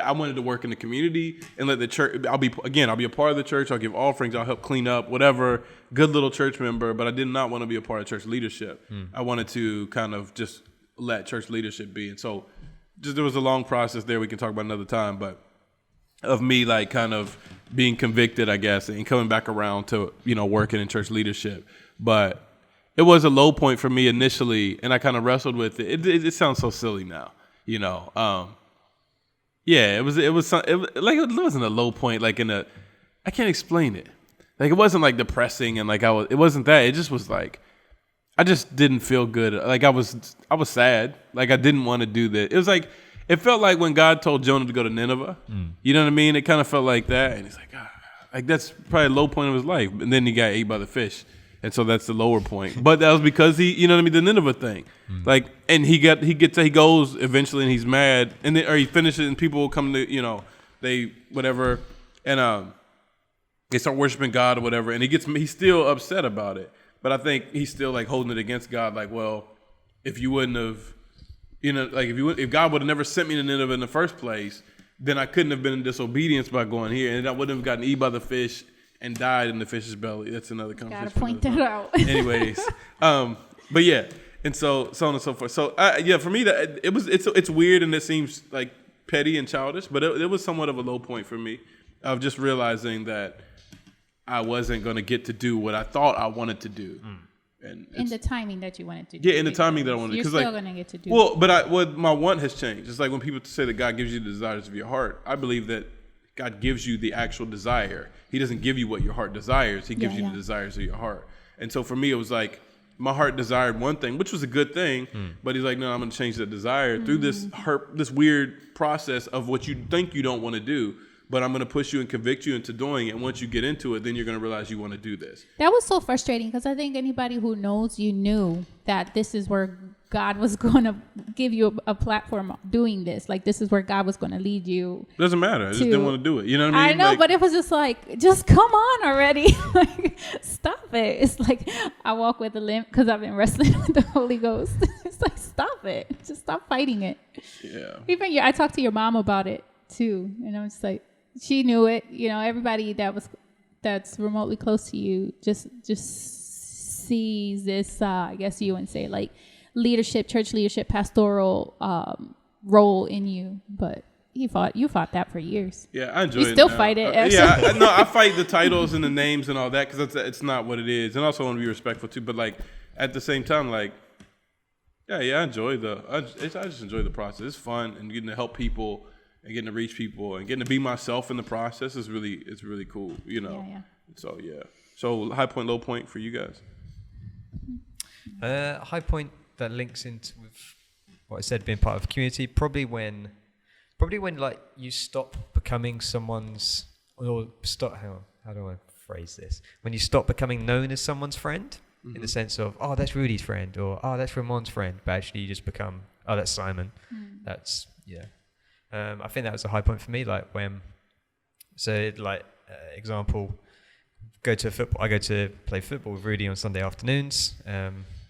I wanted to work in the community and let the church, I'll be a part of the church. I'll give offerings. I'll help clean up, whatever, good little church member, but I did not want to be a part of church leadership. I wanted to kind of just let church leadership be. And so there was a long process there we can talk about another time, but of me like kind of being convicted, I guess, and coming back around to, working in church leadership. But it was a low point for me initially, and I kind of wrestled with it. It sounds so silly now, it wasn't a low point, like I can't explain it. Like, it wasn't like depressing and like it wasn't that. It just was like, I just didn't feel good. Like I was sad. Like I didn't want to do that. It was like, it felt like when God told Jonah to go to Nineveh. You know what I mean? It kind of felt like that. And he's like, like that's probably a low point of his life. And then he got ate by the fish. And so that's the lower point. But that was because he, you know what I mean, the Nineveh thing. Like, and he goes eventually and he's mad. And then, or he finishes and people will come to, you know, they, whatever. And they start worshiping God or whatever. And he's still upset about it. But I think he's still like holding it against God. Like, well, if you wouldn't have, you know, like if God would have never sent me to Nineveh in the first place, then I couldn't have been in disobedience by going here. And I wouldn't have gotten eaten by the fish and died in the fish's belly. That's another conversation. Gotta point that out. Anyways, but yeah, and so on and so forth. So yeah, for me, it's weird and it seems like petty and childish, but it was somewhat of a low point for me of just realizing that I wasn't going to get to do what I thought I wanted to do. And in the timing that you wanted to do. Yeah, in the timing that I wanted to. You're still going to get to do. Well, but my want has changed. It's like when people say that God gives you the desires of your heart. I believe that God gives you the actual desire. He doesn't give you what your heart desires. He gives you the desires of your heart. And so for me, it was like my heart desired one thing, which was a good thing. But he's like, no, I'm going to change that desire through this weird process of what you think you don't want to do. But I'm going to push you and convict you into doing it. And once you get into it, then you're going to realize you want to do this. That was so frustrating because I think anybody who knows you knew that this is where God was going to give you a platform doing this. Like, this is where God was going to lead you. Doesn't matter. I just didn't want to do it. You know what I mean? I know, but it was just like, just come on already. Like, stop it. It's like I walk with a limp because I've been wrestling with the Holy Ghost. It's like, stop it. Just stop fighting it. Yeah. Even I talked to your mom about it too. And I was like, she knew it. You know, everybody that's remotely close to you just sees this, I guess you would say, like, leadership, church leadership, pastoral role in you. But you fought that for years. Yeah, I enjoy it. You still fight it. Yeah, I fight the titles and the names and all that because it's not what it is. And also I want to be respectful too. But like at the same time, like, yeah, I enjoy I just enjoy the process. It's fun and getting to help people and getting to reach people and getting to be myself in the process it's really cool, you know. Yeah. So yeah. So high point, low point for you guys. High point that links into with what I said, being part of a community. Probably when like you stop becoming someone's, or stop. How do I phrase this? When you stop becoming known as someone's friend, in the sense of, oh, that's Rudy's friend, or oh, that's Ramon's friend, but actually you just become, oh, that's Simon. That's I think that was a high point for me. Like when, so like example, I go to play football with Rudy on Sunday afternoons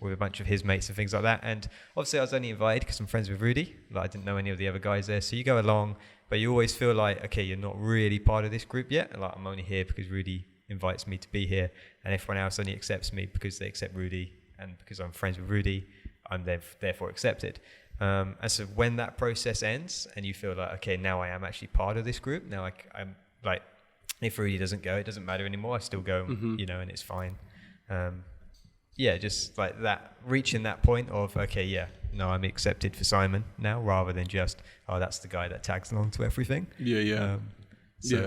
with a bunch of his mates and things like that. And obviously I was only invited because I'm friends with Rudy. Like I didn't know any of the other guys there. So you go along, but you always feel like, okay, you're not really part of this group yet. Like I'm only here because Rudy invites me to be here, and everyone else only accepts me because they accept Rudy, and because I'm friends with Rudy, I'm therefore accepted. And so when that process ends and you feel like, okay, now I am actually part of this group. Now I'm like, if Rudy doesn't go, it doesn't matter anymore. I still go, you know, and it's fine. Just like that, reaching that point of, okay, yeah, no, I'm accepted for Simon now, rather than just, oh, that's the guy that tags along to everything. Yeah.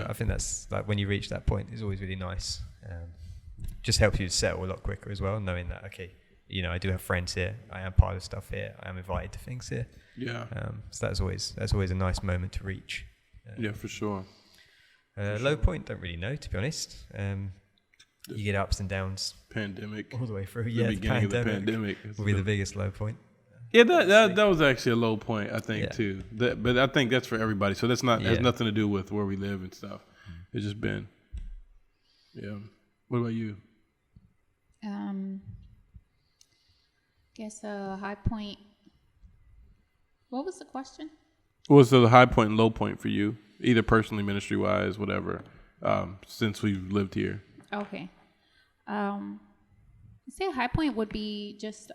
I think that's like when you reach that point, it's always really nice. Just helps you to settle a lot quicker as well, knowing that, okay, you know, I do have friends here. I am part of stuff here. I am invited to things here. Yeah. So that's always a nice moment to reach. Yeah, for sure. Low point, don't really know, to be honest. You get ups and downs. Pandemic. All the way through. The beginning of the pandemic will be the biggest low point. Yeah, that was actually a low point, I think, too. But I think that's for everybody. So that's has nothing to do with where we live and stuff. It's just been. Yeah. What about you? Guess a high point. What was the question? What was the high point and low point for you, either personally, ministry wise, whatever, since we've lived here? Okay. I'd say a high point would be just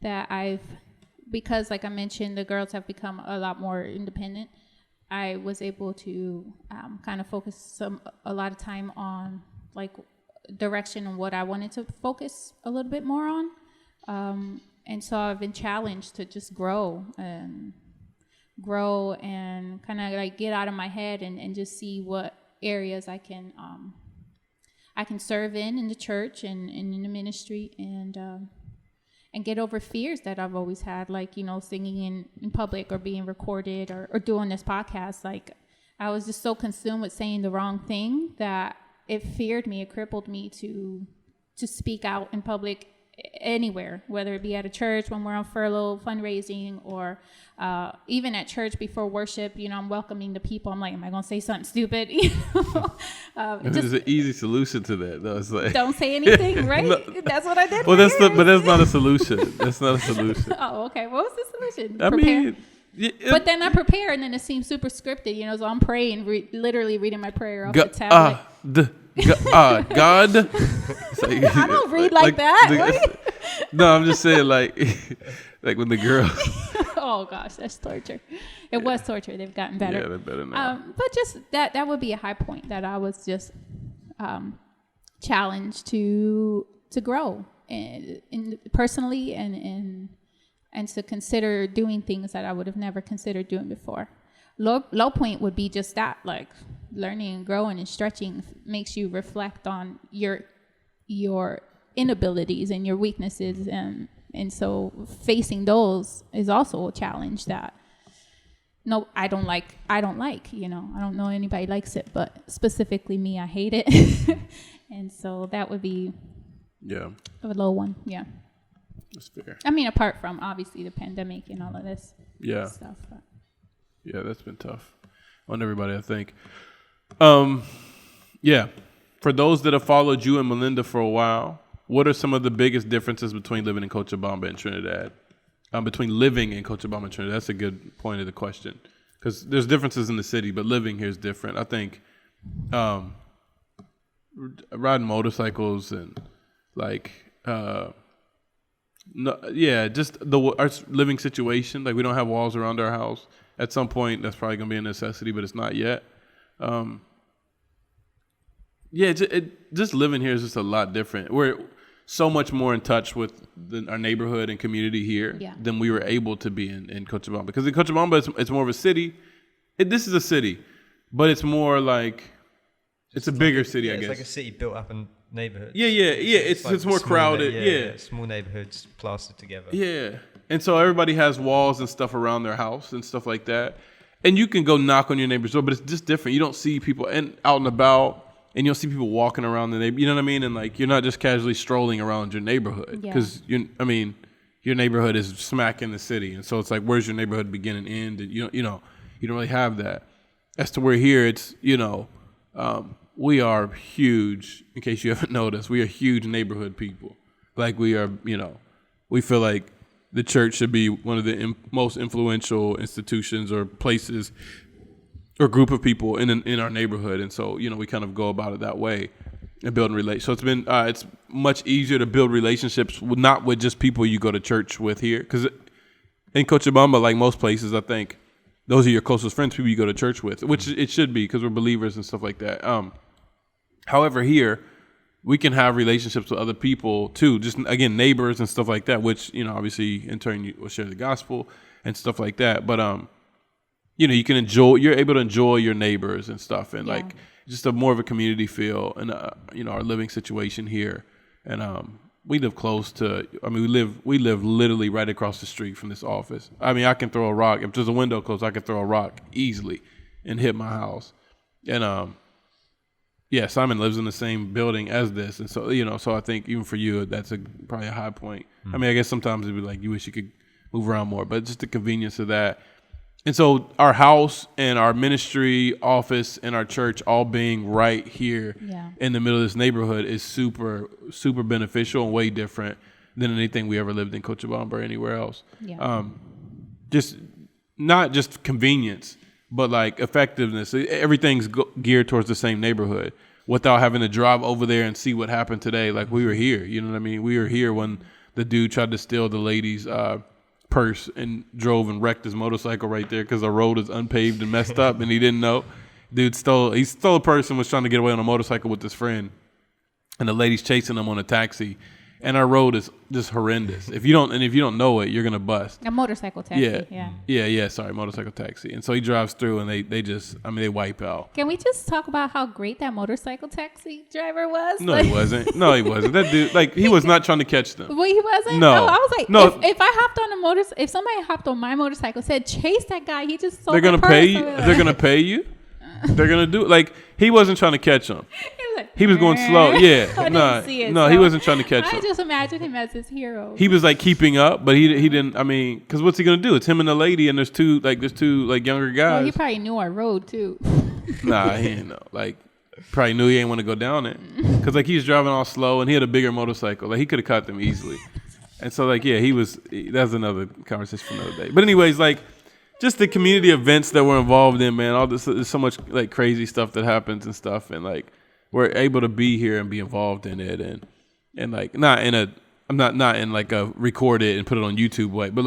that because like I mentioned, the girls have become a lot more independent. I was able to kind of focus a lot of time on like direction and what I wanted to focus a little bit more on. And so I've been challenged to just grow and kind of like get out of my head and just see what areas I can I can serve in the church and in the ministry and get over fears that I've always had, like, singing in public or being recorded or doing this podcast. Like, I was just so consumed with saying the wrong thing that it feared me, it crippled me to speak out in public anywhere, whether it be at a church when we're on furlough fundraising or even at church before worship. I'm welcoming the people. I'm like, am I going to say something stupid? There's an easy solution to that, though. It's like, don't say anything, right? No. That's what I did. Well, that's not a solution. That's not a solution. Oh, okay. What was the solution? I mean, but then I prepare, and then it seems super scripted, so I'm praying, literally reading my prayer off the tablet. God. I don't read like that. No, I'm just saying, like when the girls. Oh gosh, that's torture. It was torture. They've gotten better. Yeah, they're better now. But just that would be a high point that I was just challenged to grow in personally and to consider doing things that I would have never considered doing before. Low point would be just that, like learning and growing and stretching makes you reflect on your inabilities and your weaknesses, and so facing those is also a challenge that I don't like. I don't know anybody likes it, but specifically me, I hate it. And so that would be a low one. Yeah. That's fair. I mean, apart from obviously the pandemic and all of this stuff. But. Yeah, that's been tough on everybody, I think. For those that have followed you and Melinda for a while, what are some of the biggest differences between living in Cochabamba and Trinidad? Between living in Cochabamba and Trinidad, that's a good point of the question. Because there's differences in the city, but living here is different. I think riding motorcycles and just our living situation. Like, we don't have walls around our house. At some point, that's probably going to be a necessity, but it's not yet. Just living here is just a lot different. We're so much more in touch with our neighborhood and community here than we were able to be in Cochabamba. Because in Cochabamba, it's more of a city. This is a city, but it's more like it's a bigger city, I guess. It's like a city built up in neighborhoods. Yeah. It's more crowded. Small neighborhoods plastered together. Yeah. And so everybody has walls and stuff around their house and stuff like that. And you can go knock on your neighbor's door, but it's just different. You don't see people out and about, and you'll see people walking around the neighborhood. You know what I mean? And like, you're not just casually strolling around your neighborhood, because your neighborhood is smack in the city. And so it's like, where's your neighborhood begin and end? And you don't really have that. As to where here, it's, we are huge. In case you haven't noticed, we are huge neighborhood people. Like, we are, we feel like the church should be one of the most influential institutions or places or group of people in our neighborhood. And so, we kind of go about it that way and building relationships. So it's been, it's much easier to build relationships, not with just people you go to church with here. Because in Cochabamba, like most places, I think those are your closest friends, people you go to church with, which it should be, because we're believers and stuff like that. However, here, we can have relationships with other people too, just, again, neighbors and stuff like that, which, obviously in turn you will share the gospel and stuff like that. But, you're able to enjoy your neighbors and stuff, and like just more of a community feel, and, our living situation here. And, we live close to, we live literally right across the street from this office. I mean, I can throw a rock. If there's a window closed, I can throw a rock easily and hit my house. And, Simon lives in the same building as this. And so, so I think even for you, that's probably a high point. I mean, I guess sometimes it'd be like, you wish you could move around more, but just the convenience of that. And so our house and our ministry office and our church all being right here in the middle of this neighborhood is super, super beneficial and way different than anything we ever lived in Cochabamba or anywhere else. Yeah. Just not just convenience, but like effectiveness. Everything's geared towards the same neighborhood without having to drive over there and see what happened today. Like, we were here, you know what I mean? We were here when the dude tried to steal the lady's purse and drove and wrecked his motorcycle right there because the road is unpaved and messed up, and he didn't know. Dude stole a purse and was trying to get away on a motorcycle with his friend, and the lady's chasing him on a taxi. and our road is just horrendous. If you don't know it, you're gonna bust. A motorcycle taxi. Yeah. Sorry, motorcycle taxi. And so he drives through, and they wipe out. Can we just talk about how great that motorcycle taxi driver was? No, he wasn't. No, he wasn't. That dude, he was not trying to catch them. Well, he wasn't. No, I was like, no. If I hopped on a motorcycle, if somebody hopped on my motorcycle, said chase that guy, he just sold They're gonna my pay purse. you. They're gonna pay you. They're gonna do he wasn't trying to catch him. He was going slow. Yeah, I didn't see it, no, so he wasn't trying to catch I him. just imagine him as his hero. He was like keeping up, but he didn't. I mean, because what's he gonna do? It's him and the lady, and there's two younger guys. Well, he probably knew our road too. Nah, he didn't know. Probably knew he ain't want to go down it, because he was driving all slow, and he had a bigger motorcycle. He could have caught them easily. And so he was. That's another conversation for another day. But anyways, just the community events that we're involved in, man. All this, there's so much crazy stuff that happens and stuff, and we're able to be here and be involved in it, and not in a record it and put it on YouTube way, but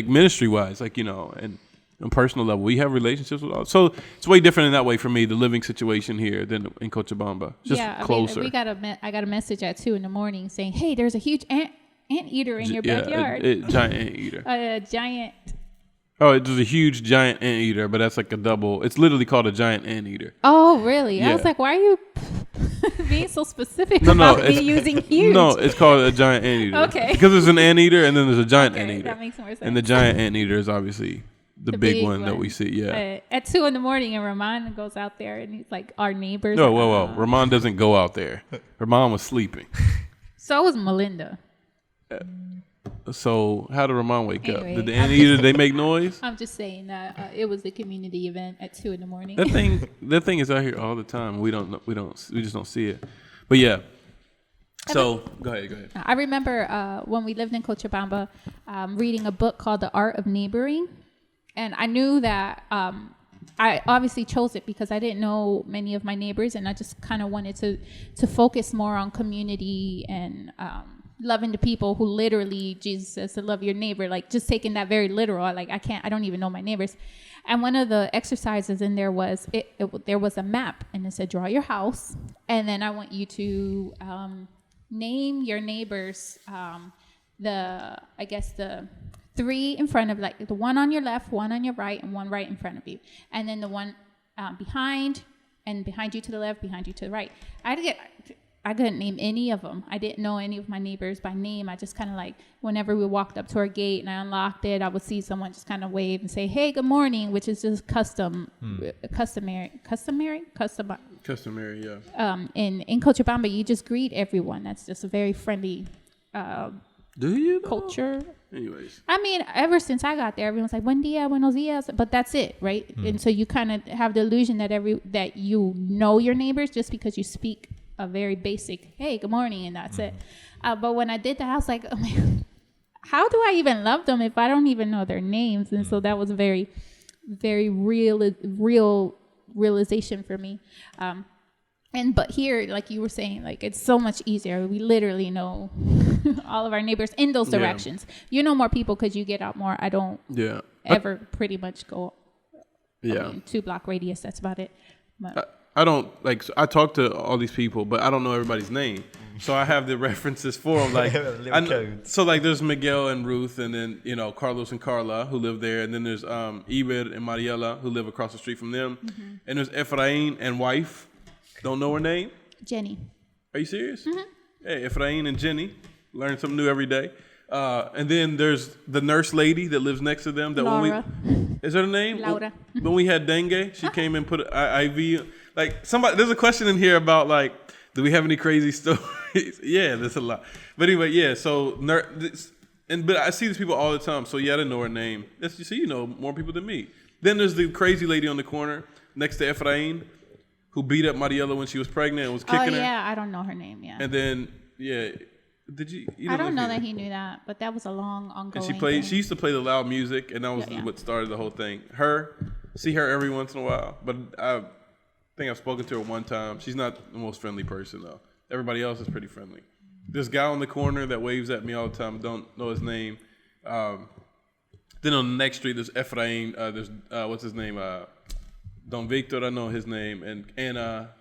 ministry wise, and on personal level, we have relationships with all. So it's way different in that way for me, the living situation here than in Cochabamba. Just closer. I got a message at 2 a.m. saying, "Hey, there's a huge anteater in your backyard." Giant anteater. A giant. Oh, it was a huge giant anteater, but that's a double. It's literally called a giant anteater. Oh, really? Yeah. I was like, why are you being so specific No, about me using huge? No, it's called a giant anteater. Okay. Because there's an anteater and then there's a giant anteater. That makes more sense. And the giant anteater is obviously the big one that we see. Yeah. At 2 a.m, and Ramon goes out there and he's like, our neighbors. No, whoa. Ramon doesn't go out there. Ramon was sleeping. So was Melinda. So how did Ramon wake up? Anyway, Did the anteater, they make noise? I'm just saying that it was a community event at 2 a.m. That thing is out here all the time. We just don't see it. But yeah. So go ahead. I remember when we lived in Cochabamba, reading a book called The Art of Neighboring, and I knew that I obviously chose it because I didn't know many of my neighbors, and I just kind of wanted to focus more on community and loving the people who literally, Jesus says to love your neighbor, just taking that very literal. I don't even know my neighbors. And one of the exercises in there was there was a map, and it said draw your house, and then I want you to name your neighbors, the three in front of, the one on your left, one on your right, and one right in front of you, and then the one behind, and behind you to the left, behind you to the right. I couldn't name any of them. I didn't know any of my neighbors by name. I just kind of whenever we walked up to our gate and I unlocked it, I would see someone just kind of wave and say, "Hey, good morning," which is just customary. Yeah. In Cochabamba, you just greet everyone. That's just a very friendly Do you? culture. Anyways. I mean, ever since I got there, everyone's like, "Buen dia, buenos dias," but that's it, right? And so you kind of have the illusion that you know your neighbors just because you speak a very basic, "Hey, good morning," and that's it. But when I did that, I was like, "Oh man, how do I even love them if I don't even know their names?" And so that was a very, very real realization for me. But here, like you were saying, it's so much easier. We literally know all of our neighbors in those directions. You know more people because you get out more. I don't ever pretty much go 2-block radius. That's about it. But I don't I talk to all these people, but I don't know everybody's name. So I have the references for them. So there's Miguel and Ruth, and then Carlos and Carla who live there, and then there's Iber and Mariela who live across the street from them, and there's Efrain and wife. Don't know her name. Jenny. Are you serious? Hey, Efrain and Jenny, learn something new every day. And then there's the nurse lady that lives next to them. Laura. Is her name? Laura. When we had dengue, she came and put an IV. There's a question in here about do we have any crazy stories? Yeah, there's a lot. But anyway, yeah. So but I see these people all the time. So yeah, I didn't know her name. You know more people than me. Then there's the crazy lady on the corner next to Efrain, who beat up Mariela when she was pregnant and was kicking her. Oh yeah, I don't know her name. Yeah. And then did you? I don't know that he knew that, but that was a long ongoing. And she used to play the loud music, and that was what started the whole thing. See her every once in a while, but I think I've spoken to her one time. She's not the most friendly person though. Everybody else is pretty friendly. This guy on the corner that waves at me all the time, don't know his name. Then on the next street, there's Efrain. There's what's his name? Don Victor, I know his name, and Anna,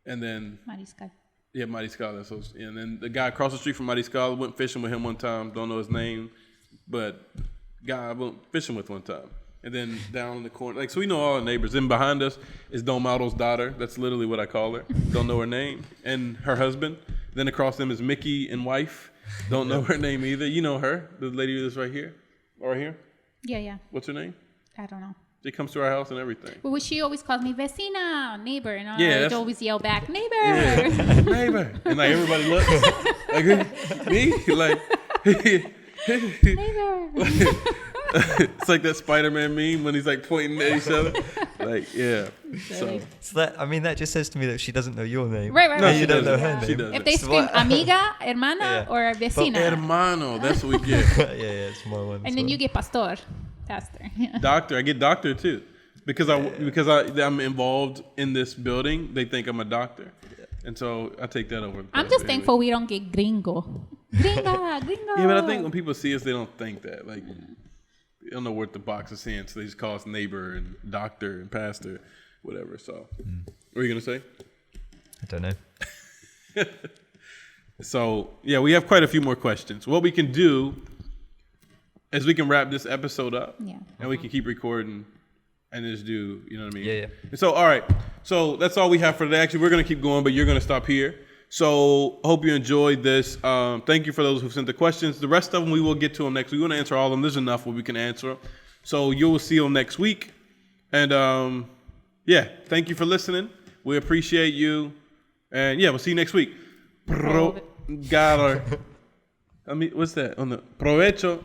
and then Mariscal. Yeah, Mariscal. So, and then the guy across the street from Mariscal, went fishing with him one time. Don't know his name, but guy I went fishing with one time. And then down in the corner, like, so we know all our neighbors. Then behind us is Don Mauro's daughter. That's literally what I call her. Don't know her name. And her husband. Then across them is Mickey and wife. Don't know her name either. You know her, the lady that's right here. Right here. Yeah. What's her name? I don't know. She comes to our house and everything. But she always calls me vecina, neighbor, and Yeah, I always yell back, neighbor. Yeah. Neighbor. And like everybody looks. Like, me? Like, Neighbor. it's like that Spider-Man meme when he's like pointing at each other. Like, yeah. So that just says to me that she doesn't know your name. Right. No, she you don't know doesn't. her She name. doesn't. If they So scream what- amiga, hermana, Yeah. or vecina, Hermano, that's what we get. yeah, it's my one. and then you get pastor. Yeah. Doctor, I get doctor too. Because I'm involved in this building, they think I'm a doctor. And so I take that over. I'm just thankful we don't get gringo. Gringa. Yeah, but I think when people see us, they don't think that. Like, they don't know what the box is saying, so they just call us neighbor and doctor and pastor, whatever. So, what are you going to say? I don't know. So, yeah, we have quite a few more questions. What we can do is we can wrap this episode up. Yeah. And we can keep recording and just do, you know what I mean? Yeah. And so, all right. So that's all we have for today. Actually, we're going to keep going, but you're going to stop here. So hope you enjoyed this. Thank you for those who sent the questions. The rest of them, we will get to them next. We want to answer all of them. There's enough where we can answer them. So you will see them next week. And, thank you for listening. We appreciate you. And, we'll see you next week. What's that? On the provecho.